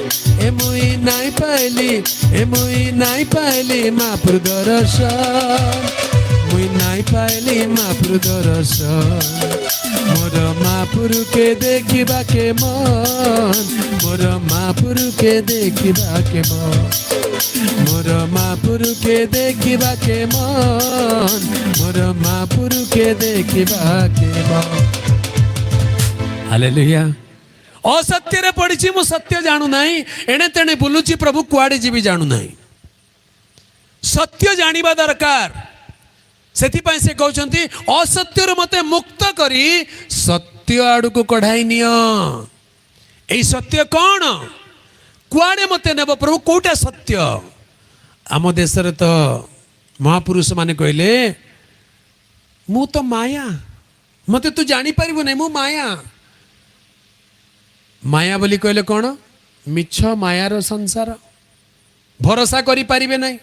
ए मुई नाई पाइली ए मुई नाई पाइली महाप्रभु दर्शन मुई नाई पाइली महाप्रभु दर्शन मोर महाप्रभु के देखिबा के मन मोर महाप्रभु के देखिबा के मन मोर महाप्रभु के देखिबा के मन मोर महाप्रभु के देखिबा के मन हालेलुया असत्य रे पड़ी मु सत्य जानू नाही एणे तेणे बुलुची प्रभु कुआडे जीवी जानू नाही सत्य जानिबा दरकार सेथिपाई से कहउछंती असत्य रे मते मुक्त करी सत्य आडू को कढाई नियो एई सत्य कोन कुआडे मते नेब प्रभु कोटा सत्य आम देश रे तो महापुरुष माने कहले मु तो माया मते तू जानी परिबो नै मु माया माया बोली कहले कौन मिछ मायार संसार भरोसा करी पारिबे नहीं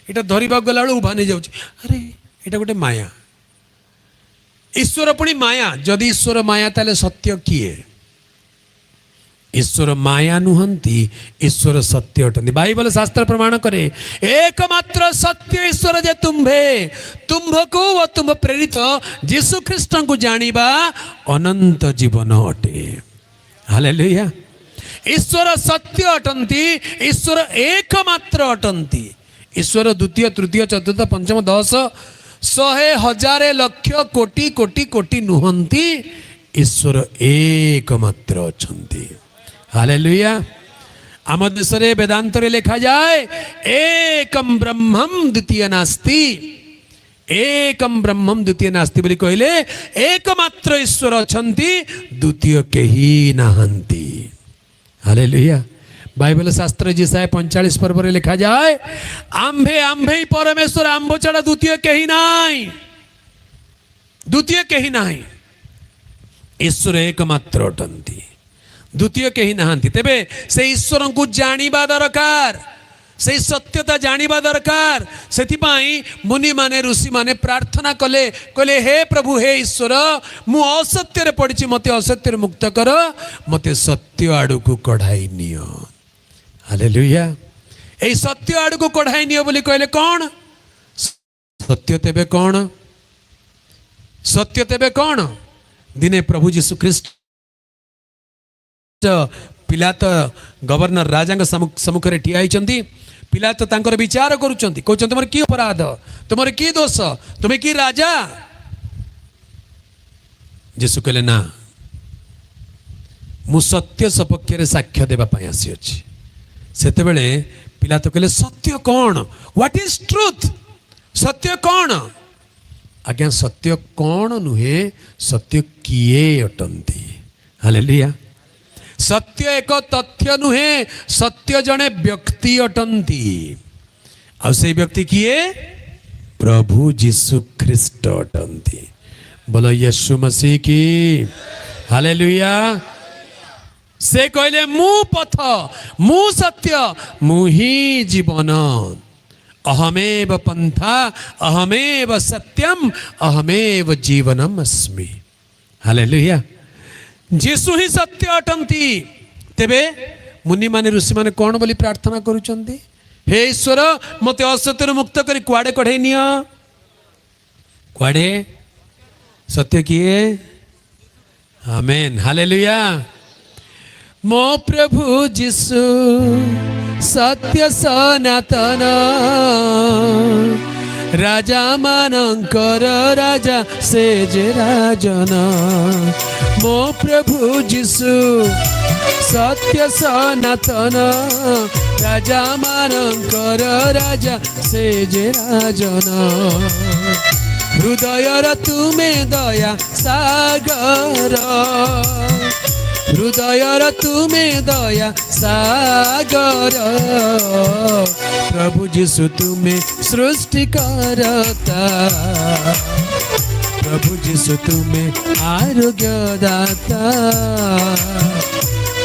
इटा धरिबा गला बेलू उभानी जाउची अरे इटा गोटे माया ईश्वर पुणी माया जदि ईश्वर माया ताले सत्य किए ईश्वर माया नुहंती ईश्वर सत्य अटंती बाइबल शास्त्र प्रमाण करे एकमात्र सत्य ईश्वर जे तुम्भे तुम्भको व तुम्भ प्रेरित यीशु ख्रीष्ट को जानिबा अनंत जीवन अटे हालेलुया ईश्वर सत्य अटंती ईश्वर एकमात्र अटंती ईश्वर द्वितीय तृतीय चतुर्थ पंचम 10 100,000 लक्ष कोटि कोटि कोटि नुहंती ईश्वर एकमात्र अछंती हालेलुया आम देश रे वेदांत रे लिखा जाए एकम ब्रह्मम द्वितीय नास्ति एकम ब्रह्मम द्वितीय नास्ति बोली कहले एकमात्र ईश्वर अछंती द्वितीय केही नाहंती हालेलुया बाइबल शास्त्र जिसाय 45 पर्व रे लिखा जाए आंभे आंभे परमेश्वर आंभ छड़ा द्वितीय केही नाई द्वितीय केही नाही ईश्वर एकमात्र अटंती द्वितीय केही नाहंती तेबे से ईश्वर को जानिबा दरकार से सत्यता जानिबा दरकार सेथिपाई मुनि माने ऋषि माने प्रार्थना कले कहले हे प्रभु हे ईश्वर मु असत्य रे पड़िछि मते असत्य रे मुक्त कर मते सत्य आडू को कढाई नियो हालेलुया ए सत्य आडू को कढाई नियो बोली कहले कोन सत्य तेबे कोन सत्य तेबे कोन दिने प्रभु यीशु ख्रीष्ट पिलात गवर्नर राजा सम्मुख रे ठिया होइचंती पिलात तांकर विचार करूचंती कहउचंती तुमर की अपराध तुमर की दोष तुमे की राजा यीशु कहले ना मु सत्य सपक्ष रे साक्ष्य देबा पई आसी अछि सेते बेले पिलात कहले सत्य कोन व्हाट इज ट्रुथ सत्य कोन आज्ञा सत्य कोन नुहे सत्य किए अटंती हालेलुया सत्य एक तथ्य नुहे सत्य जने व्यक्ति अटंती आ से व्यक्ति किए प्रभु यीशु ख्रीष्ट अटंती बोलो यीशु मसीह की हालेलुया से कहले मु पथ मु सत्य मु ही जीवन अहमेव पंथा अहमेव सत्यम अहमेव जीवनम अस्मि हालेलुया यीशु ही सत्य अटंती तेबे मुनि माने ऋषि माने कौन बोली प्रार्थना करूचंती हे ईश्वर मते असत्य मुक्त करी कुआडे कढे निया कुआडे सत्य किए आमेन हालेलुया मो प्रभु यीशु सत्य सनातन राजा मानकर राजा से जे राजन मो प्रभु यीशु सत्य सनातन राजा मानकर राजा से जे राजन हृदयर तुमे दया सागर हृदयर तुमे दया सागर प्रभु यीशु तुमे सृष्टि करता प्रभु यीशु तुम्हें आरोग्य दाता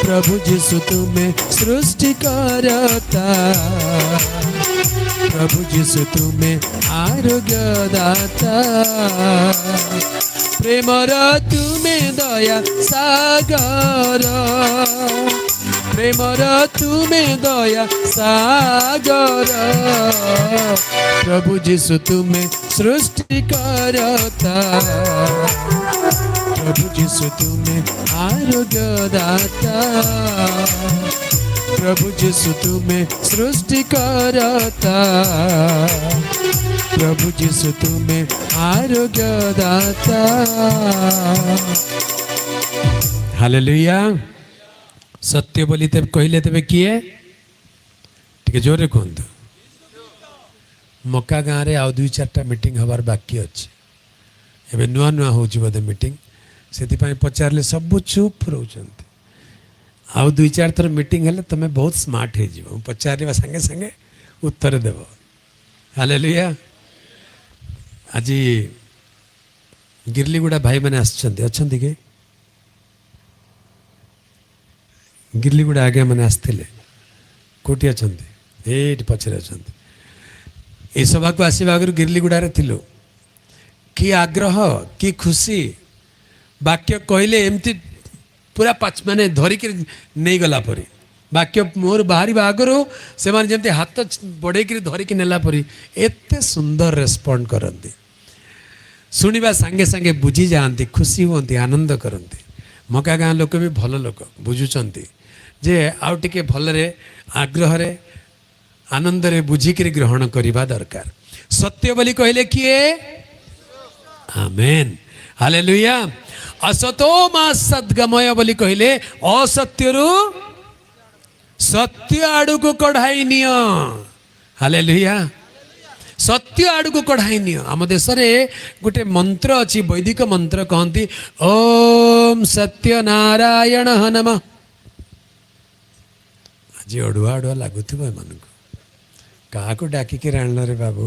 प्रभु यीशु तुम्हें सृष्टि करता प्रभु यीशु तुम्हें आरोग्य दाता प्रेमर तुम्हें दया सागर प्रेमर तुम्हें दया सागर प्रभु यीशु तुम्हें सृष्टि करता प्रभु यीशु तुम्हें आरोग्य दाता प्रभु यीशु तुम्हें सृष्टि करता प्रभु यीशु तुम्हें आरोग्य दाता हालेलुया सत्य बोली तेब कहले तेबे किए टिके जोरे कहतु मका गाँव में आउ दुई चार्टा मीटिंग हबार बाकी अच्छे एवं नुआ नुआ हो बोधे मीटिंग से पचारे सबू चुप रोचंती आउ दुई चार थर मीटिंग हेले तुम्हें बहुत स्मार्ट हो पचार संगे संगे उत्तर देव हालेलुया आज गिरलीगुड़ा भाई मैंने अच्छा के गिरलीगुड़ा आगे मैंने आसते कौटी अच्छा ये पचरे अच्छा ये सभा को आसवा आगु गिरलीगुड़ा थिलु कि आग्रह कि खुशी वाक्य कहले एमती पूरा माने धरिक नहीं गला परी वाक्य मोर बाहर आगर से जमी हाथ बढ़े धरिक नेला परी एते सुंदर रेस्पॉन्ड करती शुणा सांगे सांगे बुझी जाती खुशी होती आनंद करती मका गाँ लोक भी भल लोक बुझुंट जे आउ टिके भलरे आग्रह आनंद रे बुझिक ग्रहण करवा दरकार सत्य बोली कहले किए आमेन हालेलुया असतो मा सद्गमय बोली कहले असत्यरु सत्य आड़ू को कढ़ाई निय हालेलुया सत्य आड़ू को कढ़ाई निय आम देश में गोटे मंत्र अच्छी वैदिक मंत्र कहती ओम सत्य नारायण नमः आज अड़ुआ अड़ुआ लगुव एम क्या डाकिक आण रे बाबू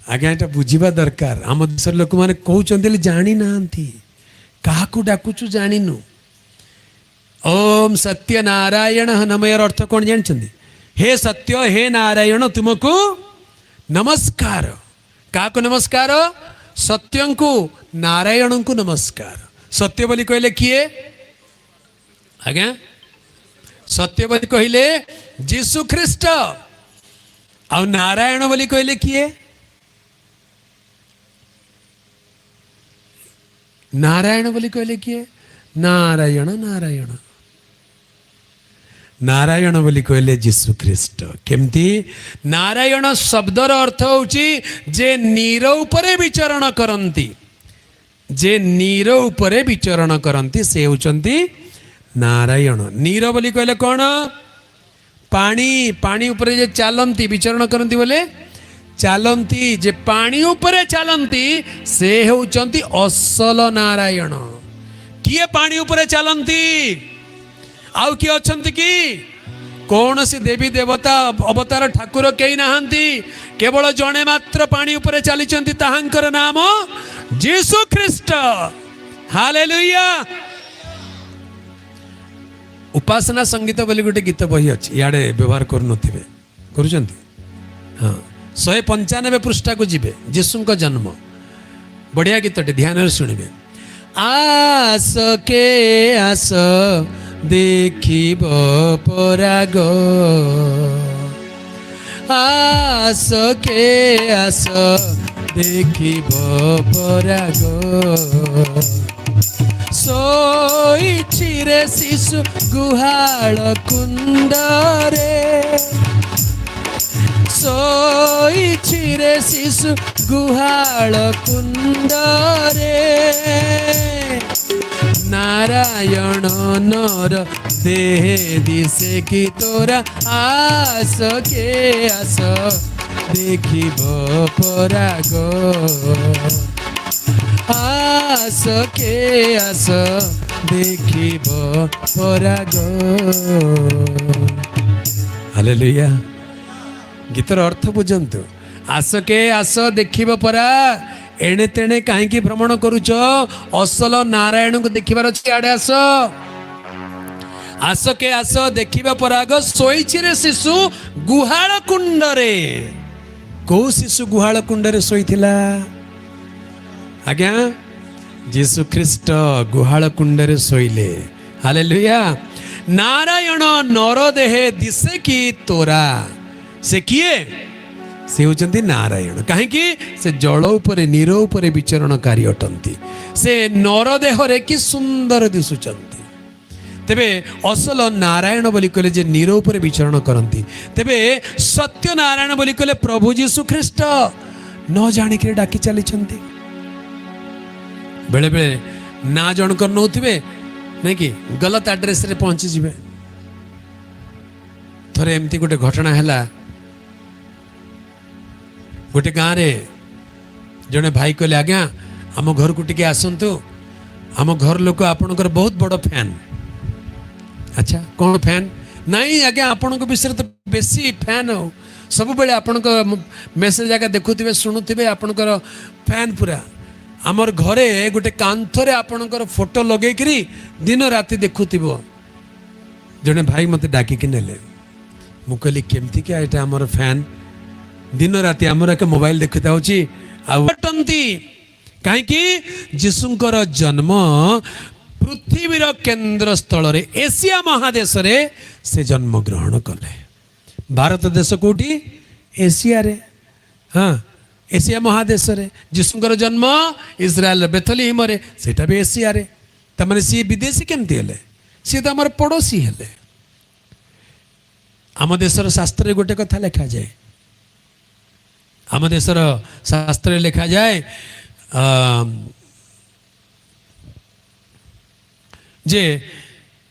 आज्ञा यहाँ बुझा दरकार आम देश लोक मैंने कहते जानी ना क्या डाकुचु जानिनु ओम सत्य नारायण नम यार अर्थ कौन जानते हे सत्य हे नारायण तुमको नमस्कार क्या नमस्कार सत्यं को नारायण को नमस्कार सत्य बोली कहले किए आज्ञा सत्य बोली कहले जीसु ख्रीस्ट आ नारायण बोली कहले किए नारायण बोली कहले किए नारायण नारायण नारायण बोली कहले जीसु ख्रीस्ट केमती नारायण शब्दर अर्थ होची जे नीर उपरे विचरण करंती जे नीर उपरे विचरण करंती से होचंती नारायण नीर बोली कहले कौन पानी पानी उपरे जे चालंती विचरण करंती बोले चालंती जे पानी उपरे चालंती से होचंती असल नारायण किए पानी उपरे चालंती आउ किए अछंती कि कौन सी देवी देवता अवतार ठाकुर कई नाहंती केवल जणे मात्र पानी उपरे चलीचंती ताहांकर नाम जीसु ख्रीस्ट हालेलुया उपासना संगीत बोली गोटे गीत बही अच्छी इे व्यवहार करुनथिबे करुचंती हाँ 195 पृष्ठा को जीवे जीसु जन्म बढ़िया गीतटे ध्यान शुणिबे आस के आस देखिब पराग आस के आस देखिब पराग सोईछि रे शिशु गुहाल कुंडरे सोईछि रे शिशु गुहाल कुंडरे नारायण नर देह दिसे कि तोरा आस के आस देखिब पराग आस के आस देखिब पराग हालेलुया गीतर अर्थ बुझंतु आसके आस देखिब परा एणे तेणे कहीं भ्रमण करुच असल नारायण को देखिबार अछि आड़े आस आसके आस देखिबा पराग सोईछि रे शिशु गुहाळ कुंडरे को शिशु गुहाळ कुंडरे सोईथिला आज्ञा जीशु ख्रीस्ट गुहाळ कुंडरे सोईले हालेलुया नारायण नर देहे दिसे कि तोरा से किए से होचंती नारायण कहीं से जल उपरे नीर उपरे विचरणकारी अटंती से नर देहरे कि सुंदर दिसुचंती तेबे असल नारायण बोली कहले जे नीर उपरे विचरण करंती तेबे सत्य नारायण बोली कहले प्रभु जीशु ख्रीस्ट न जानिक डाकी चली बेले बेले ना जनकर नौथिबे नहीं कि गलत एड्रेस रे पहुंची जिबे थरे एमती गोटे घटना हैला गोटे गाँव रे जड़े भाई कहले आज्ञा आम घर को टिके आसतु आम घर लोक आपणकर बहुत बड़ फैन अच्छा कौन फैन नहीं आज्ञा आपण विषय तो बेसी फैन हो सब बेले आपण मेसेज आगे देखुवे शुणुवे आपणकर फैन पूरा आमर घरे गोटे कांथरे आपणकर फोटो लगे दिन राति देखुव जड़े भाई मत डाकिक नेले मु कहली केमती क्या एटा आमर फैन दिन राति आमर एक मोबाइल देखुता होती कहीं जीशुंकर जन्म पृथ्वीर केन्द्र स्थल रे एशिया महादेश रे से जन्म ग्रहण कले भारत देश कोठी एशिया रे हाँ एशिया महादेश रे जीशुंकर जन्म इस्राएल बेथलेहेम रे सेटा भी एशिया रे तमाने सी विदेशी केमती हेले सी तो आमर पड़ोसी हेले आम देशर शास्त्र गोटे कथा लिखा जाए आम देशर शास्त्र लिखा जाए जे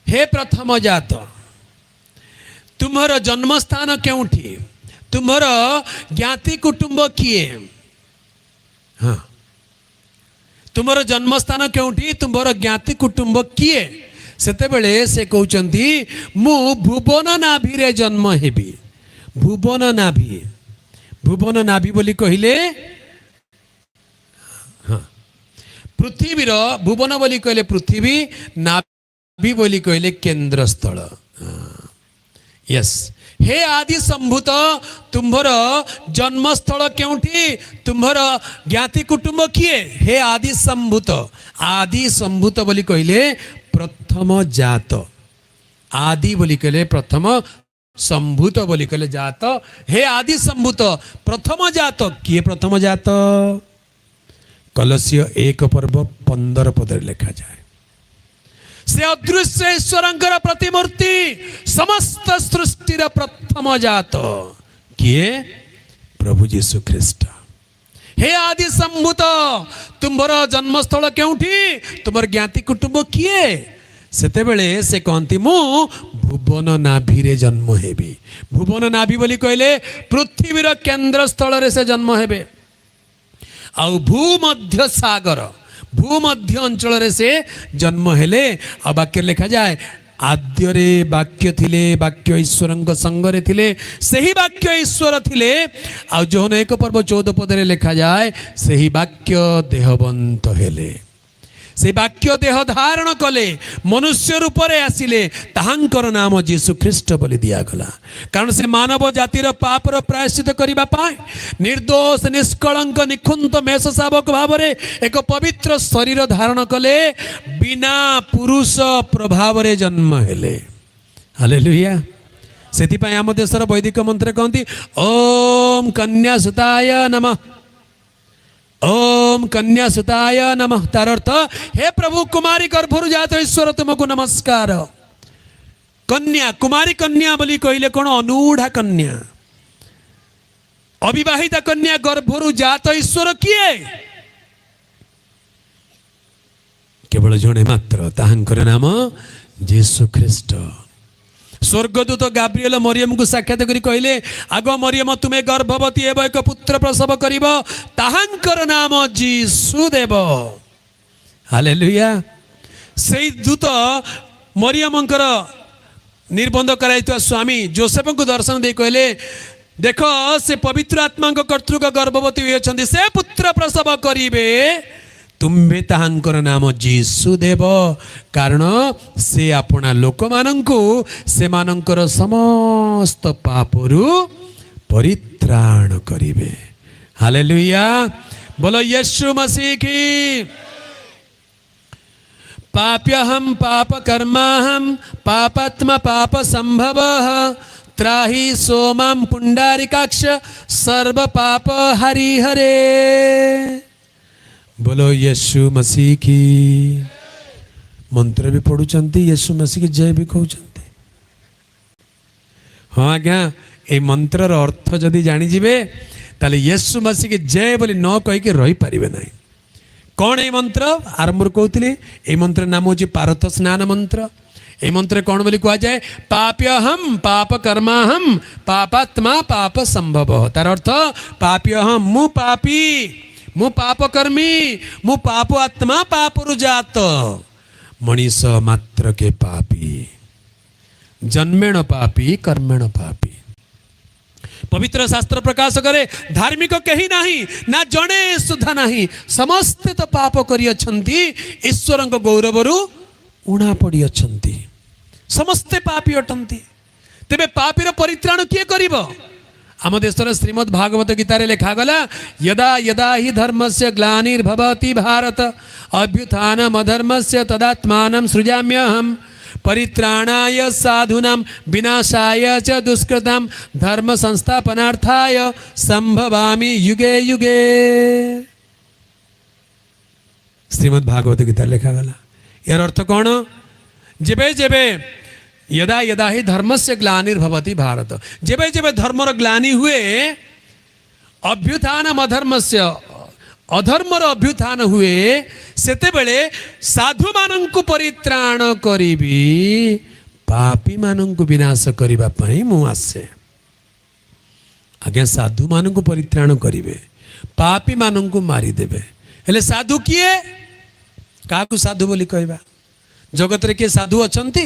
हे प्रथम जात तुम्हार जन्मस्थान केउठी तुम्हार ज्ञाति कुटुंब किए हाँ तुम्हार जन्मस्थान केउठी तुम्हार ज्ञाति कुटुंब किए सेते बेले से कहउचंती मु भुवन नाभि रे जन्म हेबी भुवन नाभि बोली कहिले हाँ पृथ्वीर भुवन बोली कहले पृथ्वी नाभि बोली कहले केन्द्र स्थल यस हे आदि संभूत तुम्हार जन्मस्थल केउठी तुम्हार ज्ञाति कुटुंब किए हे आदि संभूत बोली कहले प्रथम जात आदि बोली कहले प्रथम संभूत बोली कहले जात हे आदि संभूत प्रथम जात किए प्रथम जात कलस्य 1 पर्व 15 पद लिखा जाए से अदृश्य ईश्वरंकर प्रतिमूर्ति समस्त सृष्टिर प्रथम जात किए प्रभु जीशु ख्रीस्ट हे आदि संभूत तुम्हार जन्मस्थल केउठी तुम्हार ज्ञाति कुटुंब किए सेते बेले से कहती मु भुवन नाभि रे जन्म हेबी भुवन नाभि बोली कहले पृथ्वीर केन्द्र स्थल रे से जन्म हेबे आउ भूमध्य सागर भूमध्य अंचल रे से जन्म हेले आ वाक्य लिखा जाए आद्य रे वाक्य थिले वाक्य ईश्वरंक संगरे थिले सही वाक्य ईश्वर थिले आ जोन 1 पर्व 14 पद रे लिखा जाए सही वाक्य देहवंत हेले से वाक्य देह धारण कले मनुष्य रूप रे आसिले ताहांकर नाम जीशु ख्रीस्ट बोली दिया गला कारण से मानव जातिर पापर प्रायश्चित करिबा पाए निर्दोष निष्कलंक निखुंत मेष शावक भाव रे एक पवित्र शरीर धारण कले बिना पुरुष प्रभाव रे जन्म हेले हालेलुया सेति पय आम देशर वैदिक मंत्र कहंती ओम कन्या सुताय नमः ओम कन्या सुताय नमः तार अर्थ हे प्रभु कुमारी गर्भरु जात ईश्वर तुमको नमस्कार कन्या कुमारी कन्या बोली कहले कोन अनूढ़ा कन्या अविवाहिता कन्या गर्भरु जात ईश्वर किए केवल जणे मात्र ताहांकर नाम जीशु ख्रीस्ट स्वर्गदूत गाब्रिएल मरियम को साक्षात करी कहले आगो मरियम तुम्हें गर्भवती एवं एक पुत्र प्रसव करिब ताहांकर नाम जीशु देव हालेलुया से दूत मरियमंकर निर्बंध कराइतो स्वामी जोसेफ को दर्शन दे कहले देख से पवित्र आत्मा कर्तृक गर्भवती होती से पुत्र प्रसव करिवे तुम्भे ताहांकर नाम जीशु देव कारण से अपना लोक मानंकु से मानंकर समस्त पापरु परित्राण करिवे। हालेलुया बोलो यीशु मसीह की। पाप्यहम पाप कर्माहम पापात्मा पाप संभवः त्राहि सोमां पुंडारिकाक्ष सर्व पाप हरिहरे। बोलो यीशु मसीह की। मंत्र भी पढ़ुचंती यीशु मसीह की जय भी कहउचंती। हाँ आज्ञा ए मंत्रर अर्थ जदि जानी जिवे ताले यीशु मसीह की जय बोली न कहि के रही पारिबे नाही। कौन ए मंत्र आरंभ कहते ए मंत्र नाम हूँ पारथ स्नान मंत्र। ए मंत्र कौन बोली कह जाए पाप्यहम पाप कर्माहम पापात्मा पाप संभव तार अर्थ पाप्यहम मु पापी मु पाप कर्मी मु पाप आत्मा पापरु जात मनीष मात्र के पापी जन्मेण पापी कर्मेण पापी। पवित्र शास्त्र प्रकाश करे धार्मिक कहीं नहीं ना जड़े सुधा नहीं समस्ते तो पाप करी अछंती ईश्वर गौरवरु उणा पड़ी अछंती समस्ते पापी अटंती। तेबे पापीर परित्राण किए करिवो आम देशर श्रीमद् भागवत गीतार लेखा गला यदा यदा हि धर्मस्य ग्लानिर्भवति भारत अभ्युत्थानम् अधर्मस्य तदात्मानं सृजाम्यहम् परित्राणाय साधूनां विनाशाय च दुष्कृतां धर्म संस्थापनार्थाय संभवामि युगे युगे। श्रीमद् भागवत गीता लेखा गला यार अर्थ कौन जेबे जेबे यदा यदा हि धर्मस्य ग्लानिर्भवति भारत जेबे जेबे धर्मर ग्लानि हुए अभ्युत्थानम् अधर्मस्य अधर्मर अभ्युत्थान हुए सेते बेले साधु मानंकु परित्राण करिबी पापी मानंकु विनाश करिबा पई मु आसे। आगे साधु मानंकु परित्राण करिवे पापी मानंकु मारी देबे हेले साधु किए काकु साधु बोली कहबा जगत रे के साधु अछंती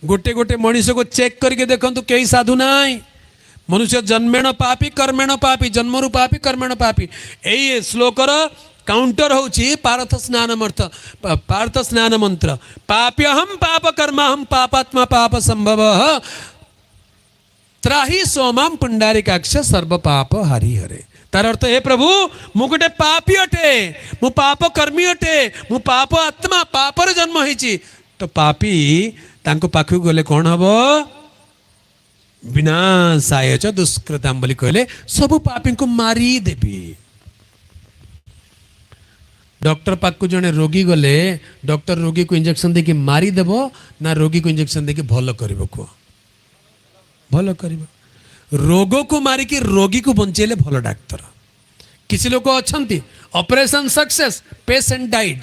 गोटे गोटे मनीष को चेक करके देखंतु कई साधु नाई। मनुष्य जन्मेण पापी कर्मेण पापी जन्मरु पापी कर्मेण पापी एई श्लोकर काउंटर होची पार्थ स्नान मंत्र पाप्यहम पाप कर्माहम पापात्मा पाप संभवः त्राहि सोमां पुंडारिकाक्ष सर्व पाप हरिहरे। तार अर्थ हे प्रभु मु गोटे पापी अटे मु पाप कर्मी अटे मु पाप आत्मा पापर जन्म होईची तो पापी तांको पाखु गले कौन हबो विनाशाय च दुष्कृताम बोली कहले सबु पापी को मारी देबी। डॉक्टर पाक को जने रोगी गले डॉक्टर रोगी को इंजेक्शन देके मारी देबो ना रोगी को इंजेक्शन देके भलो करिवो को भलो करिवो रोगो को मारी कि रोगी को बंचेले भलो डाक्टर। किसी लोग अछंती operation success patient died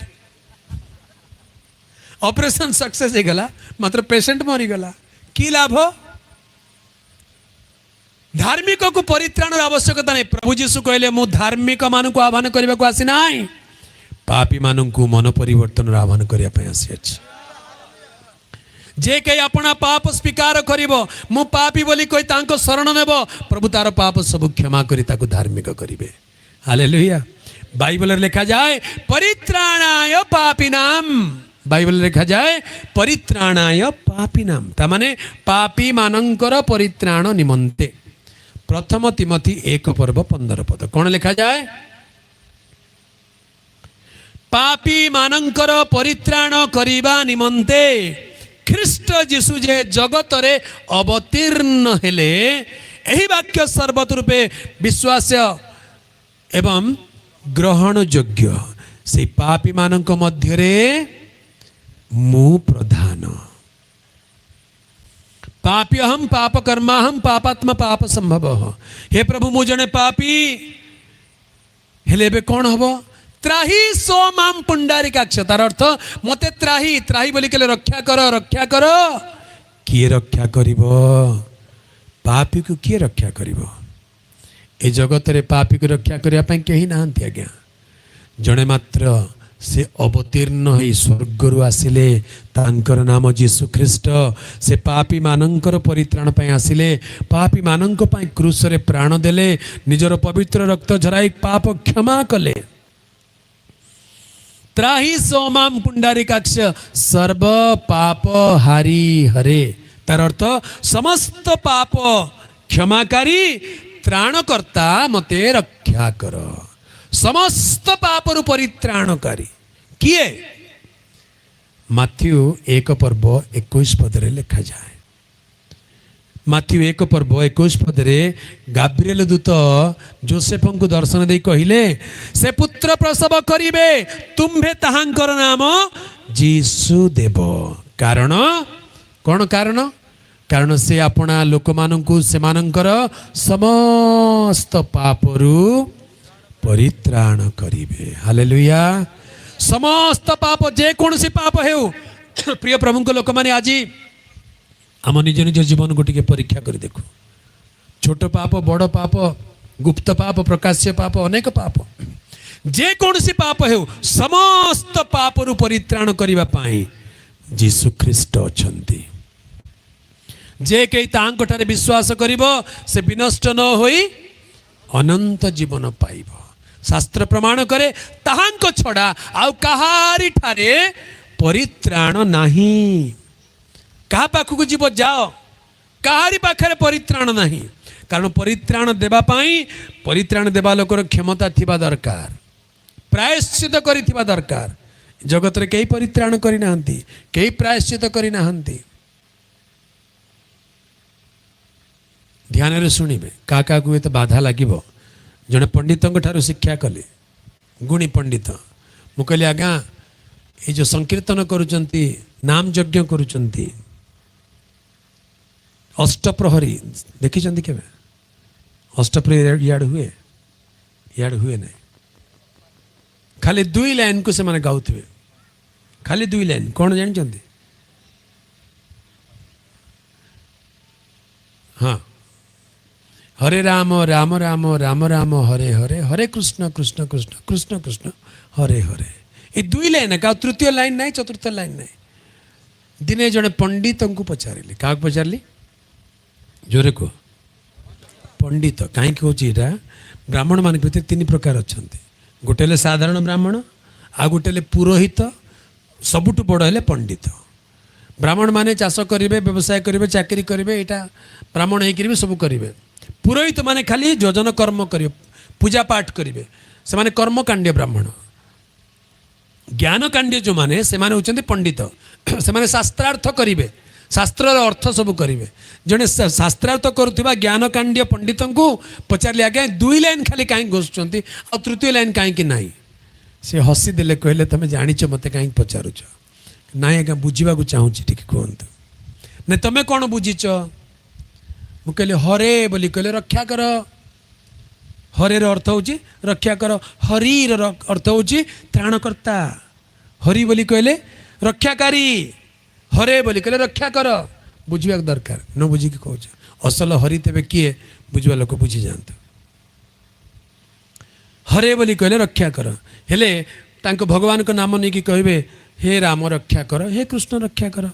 operation success हे गला मात्र पेशेंट मरी गला की लाभ। धार्मिक को परित्राण आवश्यकता नहीं प्रभु जीशु कहले मु धार्मिक मान को आह्वान करने को आसी नाही पापी मान को मन परिवर्तन आह्वान करने आसी अछि। जे कई अपना पाप स्वीकार करिवो मु पापी बोली कोई तांको शरण नेबो प्रभु तार पाप सब क्षमा करी ताको धार्मिक करिवे। हालेलुया। बाइबल लिखा जाए परित्राणाय पापिनाम बाइबल लिखा जाए परित्राणाय पापिनाम तामाने पापी मानंकर परित्राण निमंते। प्रथम तिमोथी 1:15 पद कौन लिखा जाए पापी मानंकर परित्राण करिबा निमंते ख्रीष्ट जीशु जे जगत रे अवतीर्ण हेले एही वाक्य सर्वत रूपे विश्वास्य एवं ग्रहण योग्य से पापी मानंक मध्य रे मु प्रधान पाप्यहम पाप कर्माहम पापात्मा पाप संभव। हे प्रभु मु जने पापी हेले बे कौन हबो त्राही सोमाम पुंडारिकाक्ष तार अर्थ मते त्राही त्राही बोली के रक्षा कर किए रक्षा करिवो पापी को किए रक्षा करिवो। ए जगत रे पापी को रक्षा करिया पई केही नाहंती आज्ञा जणे मात्र से अवतीर्ण होई स्वर्गरु आसिले तांकर नाम जीसु ख्रीष्ट से पापी मानंकर परित्राण पई आसिले पापी मानंक पई क्रूस रे प्राण देले निजर पवित्र रक्त झराई पाप क्षमा कले त्राही सोमाम पुंडारिकाक्ष सर्व पाप हारी हरे तार अर्थ समस्त पाप क्षमाकारी त्राणकर्ता मते रक्षा कर समस्त पापरु परित्राणकारी किए माथ्यू 1 पर्व 21 पदरे लिखा जाए माथ्यू 1 पर्व 21 पदरे गाब्रिएल दूत जोसेफ को दर्शन दे कहले से पुत्र प्रसव करिवे तुम्भे ताहांकर नाम जीसु देव कारण कौन कारण कारण से अपना लोक मानंकु सेमानंकर समस्त पापरु परित्राण करिवे हालेलुया समस्त पाप जे कौन सी पाप हेउ प्रिय प्रभु लोक माने आज आम निज निज जीवन को टिके परीक्षा कर देखु छोट पाप बड़ पाप गुप्त पाप प्रकाश्य पाप अनेक पाप जे कौन सी पाप हेउ समस्त पापरु परित्राण करिवा पाई जीसु ख्रीष्ट अछंती जे कई तांक ठारे विश्वास करिवो से विनष्ट न होई अनंत जीवन पाइबो शास्त्र प्रमाण करे ताहांक छड़ा आउ कहारी ठारे परित्राण नाही कहा पाखक जीव जाओ कहारी पाखरे परित्राण नाही कारण परित्राण देबा पाई परित्राण देबा लोकर क्षमता थिबा दरकार प्रायश्चित करिथिबा दरकार जगत रे कई परित्राण करि नाहंती कई प्रायश्चित करि नाहंती ध्यान रे सुनिबे का को तो बाधा लागिबो जने पंडित ठारू शिक्षा कले गुणी पंडित मु कहली आज्ञा ये जो संकीर्तन करुचंती नाम यज्ञ करुचंती अष्टप्रहरी देखी के अष्टप्रहरी याड हुए नहीं खाली 2 लाइन को से माने गाउथबे खाली 2 लाइन कौन जानते हाँ हरे राम राम राम राम राम हरे हरे हरे कृष्ण कृष्ण कृष्ण कृष्ण कृष्ण हरे हरे ये 2 लाइन का तृतीय लाइन नहीं चतुर्थ लाइन नहीं दिने जड़े पंडित को पचारे क्या पचारे जोरे को पंडित कहीं हूँ ब्राह्मण मान भर 3 प्रकार अच्छा गोटे साधारण ब्राह्मण आ गोटे पुरोहित सबुठ बड़ है पंडित ब्राह्मण माने चाष करेंगे व्यवसाय करेंगे चाकरी करेंगे यहाँ ब्राह्मण होकर सब करेंगे पुरोहित माने खाली योजन कर्म करेंगे पूजा पाठ करेंगे से माने कर्मकांड्य ब्राह्मण ज्ञान कांड्य जो माने से माने होचंती पंडित से माने शास्त्रार्थ करेंगे शास्त्र अर्थ सब करेंगे जड़े शास्त्रार्थ करुवा ज्ञान कांड्य पंडित को पचारे आज्ञा 2 लाइन खाली कहीं घोषुंट आ तृतीय लाइन कहीं ना से हसी देले कहले तुम जाच मत कहीं पचारुच ना आज्ञा बुझा चाहूँगी टी कहतु ना तुम कौन बुझीच मुझे हरे बोली कहले रक्षा कर हरे अर्थ हूँ रक्षा कर हरि अर्थ हूँ त्राणकर्ता हरि बोली कहले रक्षाकारी हरे बोली कहले रक्षा कर बुझा दरकार न बुझिकी कह असल हरि तेरे किए बुझा लोक बुझी जात हरे बोली कहले रक्षा कर हेले तांको भगवान को नाम नहीं कि कहे हे राम रक्षा कर हे कृष्ण रक्षा कर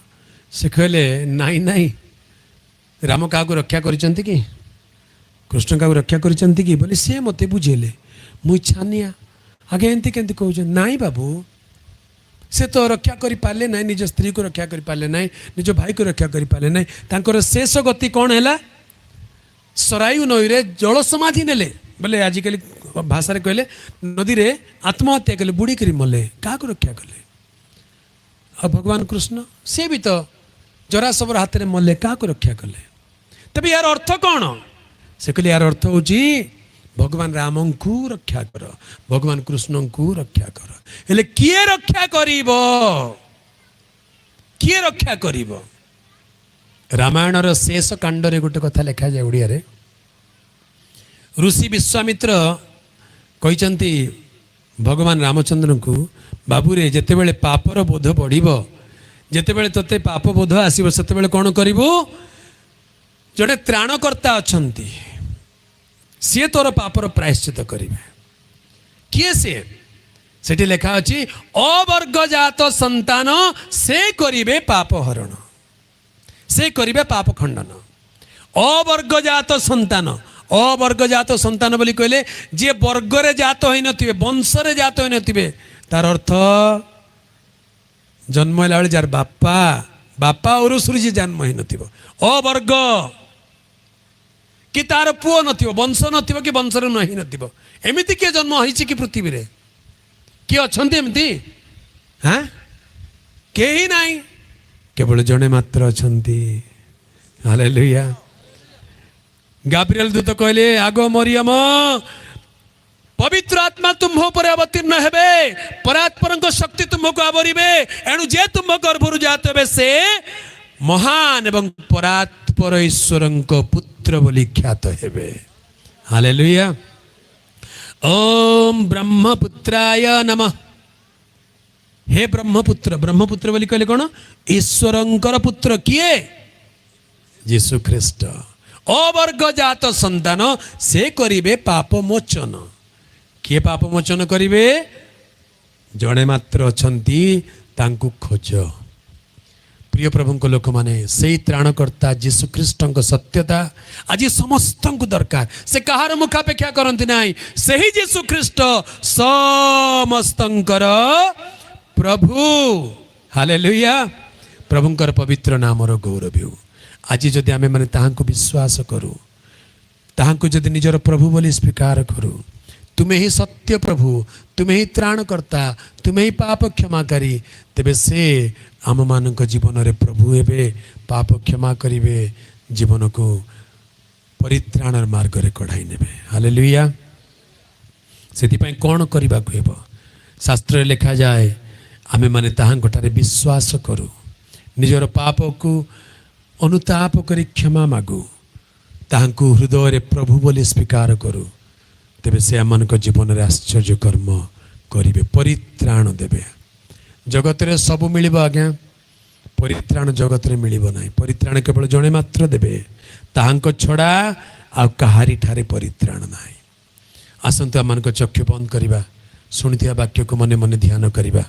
से कहले नाई नाई राम क्या रक्षा करिसेंती कि कृष्ण क्या रक्षा करिसेंती कि बोले सी मत बुझेले मु छानिया आगे एमती केमती कह नाई बाबू से तो रक्षा करि पाले ना निज स्त्री को रक्षा करि पाले ना निज भाई को रक्षा करि पाले ना तांकर शेष गति कौन है सरायु नई रे जल समाधि नेले बोले आजिकल भाषा रे कहले नदी रे आत्महत्या कले बुड़ी करी मले क्या रक्षा कले और भगवान कृष्ण से भी तो जरा सब हाथ में मले क्या रक्षा कले तब यार अर्थ कौन से कहले यार अर्थ हूँ भगवान राम को रक्षा कर भगवान कृष्ण को रक्षा कर हेले किए रक्षा करिवो किए रक्षा करिवो रामायण शेष कांड रे गोटे कथा लिखा जाए ओडिया रे ऋषि विश्वामित्र कहते भगवान रामचंद्र को बाबू रे जेते बेले पापर बोध बढ़िबो जेते बेले तोते पाप बोध आसीबो सेते बेले कोन करिवो जड़े त्राणकर्ता अछंती सी तोर पापर प्रायश्चित करेंगे किए सी ସେଠି ଲେଖା ଅଛି ଅବର୍ଗଜାତ ସନ୍ତାନ ସେ କରିବେ ପାପ ହରଣ, ସେ କରିବେ ପାପ ଖଣ୍ଡନ। ଅବର୍ଗଜାତ ସନ୍ତାନ, ଅବର୍ଗଜାତ ସନ୍ତାନ ବୋଲି କହିଲେ ଯିଏ ବର୍ଗରେ ଜାତ ହୋଇନଥିବେ, ବଂଶରେ ଜାତ ହୋଇନଥିବେ। ତାର ଅର୍ଥ ଜନ୍ମ ହେଲା ବେଳେ ଯାର ବାପା ଔରସରୁ ଯିଏ ଜନ୍ମ ହୋଇନଥିବ, ଅବର୍ଗ। କି ତାର ପୁଅ ନଥିବ, ବଂଶ ନଥିବ, କି ବଂଶରେ ହୋଇନଥିବ, ଏମିତି କିଏ ଜନ୍ମ ହେଇଛି କି ପୃଥିବୀରେ? କିଏ ଅଛନ୍ତି ଏମିତି? ହଁ, କେହି ନାହିଁ, କେବଳ ଜଣେ ମାତ୍ର ଅଛନ୍ତି। ହାଲେଲୁୟା। ଗାବ୍ରିଏଲ ଦୂତ କହିଲେ, ଆଗ ମରିୟମ, ପବିତ୍ର ଆତ୍ମା ତୁମ୍ଭ ଉପରେ ଅବତୀର୍ଣ୍ଣ ହେବେ, ପରାତ୍ପରଙ୍କ ଶକ୍ତି ତୁମକୁ ଆବରିବେ, ଏଣୁ ଯେ ତୁମ ଗର୍ଭରୁ ଜାତ ହେବେ ସେ ମହାନ ଏବଂ ପରାତ୍ପର ଈଶ୍ୱରଙ୍କ ପୁତ୍ର ବୋଲି ଖ୍ୟାତ ହେବେ। ହାଲେଲୁୟା। ଓମ୍ ବ୍ରହ୍ମପୁତ୍ରାୟ ନମଃ। ହେ ବ୍ରହ୍ମପୁତ୍ର, ବ୍ରହ୍ମପୁତ୍ର ବୋଲି କହିଲେ କଣ? ଈଶ୍ୱରଙ୍କର ପୁତ୍ର। କିଏ? ଯୀଶୁ ଖ୍ରୀଷ୍ଟ। ଅବର୍ଗଜାତ ସନ୍ତାନ ସେ କରିବେ ପାପ ମୋଚନ। କିଏ ପାପ ମୋଚନ କରିବେ? ଜଣେ ମାତ୍ର ଅଛନ୍ତି, ତାଙ୍କୁ ଖୋଜ। ପ୍ରିୟ ପ୍ରଭୁଙ୍କ ଲୋକମାନେ, ସେଇ ତ୍ରାଣକର୍ତ୍ତା ଯୀଶୁ ଖ୍ରୀଷ୍ଟଙ୍କ ସତ୍ୟତା ଆଜି ସମସ୍ତଙ୍କୁ ଦରକାର। ସେ କାହାର ମୁଖାପେକ୍ଷା କରନ୍ତି ନାହିଁ। ସେହି ଯୀଶୁ ଖ୍ରୀଷ୍ଟ ସମସ୍ତଙ୍କର ପ୍ରଭୁ। ହାଲେଲୁୟା। ପ୍ରଭୁଙ୍କର ପବିତ୍ର ନାମର ଗୌରବ ହେଉ। ଆଜି ଯଦି ଆମେ ମାନେ ତାହାଙ୍କୁ ବିଶ୍ୱାସ କରୁ, ତାହାଙ୍କୁ ଯଦି ନିଜର ପ୍ରଭୁ ବୋଲି ସ୍ୱୀକାର କରୁ, ତୁମେ ହିଁ ସତ୍ୟ ପ୍ରଭୁ, ତୁମେ ହିଁ ତ୍ରାଣକର୍ତ୍ତା, ତୁମେ ହିଁ ପାପ କ୍ଷମାକାରୀ, ତେବେ ସେ ଆମମାନଙ୍କ ଜୀବନରେ ପ୍ରଭୁ ହେବେ, ପାପ କ୍ଷମା କରିବେ, ଜୀବନକୁ ପରିତ୍ରାଣର ମାର୍ଗରେ କଢ଼ାଇ ନେବେ। ହାଲେଲୁୟା। ସେଥିପାଇଁ କ'ଣ କରିବାକୁ ହେବ? ଶାସ୍ତ୍ରରେ ଲେଖାଯାଏ, ଆମେମାନେ ତାହାଙ୍କଠାରେ ବିଶ୍ୱାସ କରୁ, ନିଜର ପାପକୁ ଅନୁତାପ କରି କ୍ଷମା ମାଗୁ, ତାହାଙ୍କୁ ହୃଦୟରେ ପ୍ରଭୁ ବୋଲି ସ୍ୱୀକାର କରୁ, ତେବେ ସେ ଆମମାନଙ୍କ ଜୀବନରେ ଆଶ୍ଚର୍ଯ୍ୟ କର୍ମ କରିବେ, ପରିତ୍ରାଣ ଦେବେ। ଜଗତରେ ସବୁ ମିଳିବ ଆଜ୍ଞା, ପରିତ୍ରାଣ ଜଗତରେ ମିଳିବ ନାହିଁ। ପରିତ୍ରାଣ କେବଳ ଜଣେ ମାତ୍ର ଦେବେ, ତାହାଙ୍କ ଛଡ଼ା ଆଉ କାହାରି ଠାରେ ପରିତ୍ରାଣ ନାହିଁ। ଆସନ୍ତୁ ଆମମାନଙ୍କ ଚକ୍ଷୁ ବନ୍ଦ କରିବା, ଶୁଣିଥିବା ବାକ୍ୟକୁ ମନେ ମନେ ଧ୍ୟାନ କରିବା।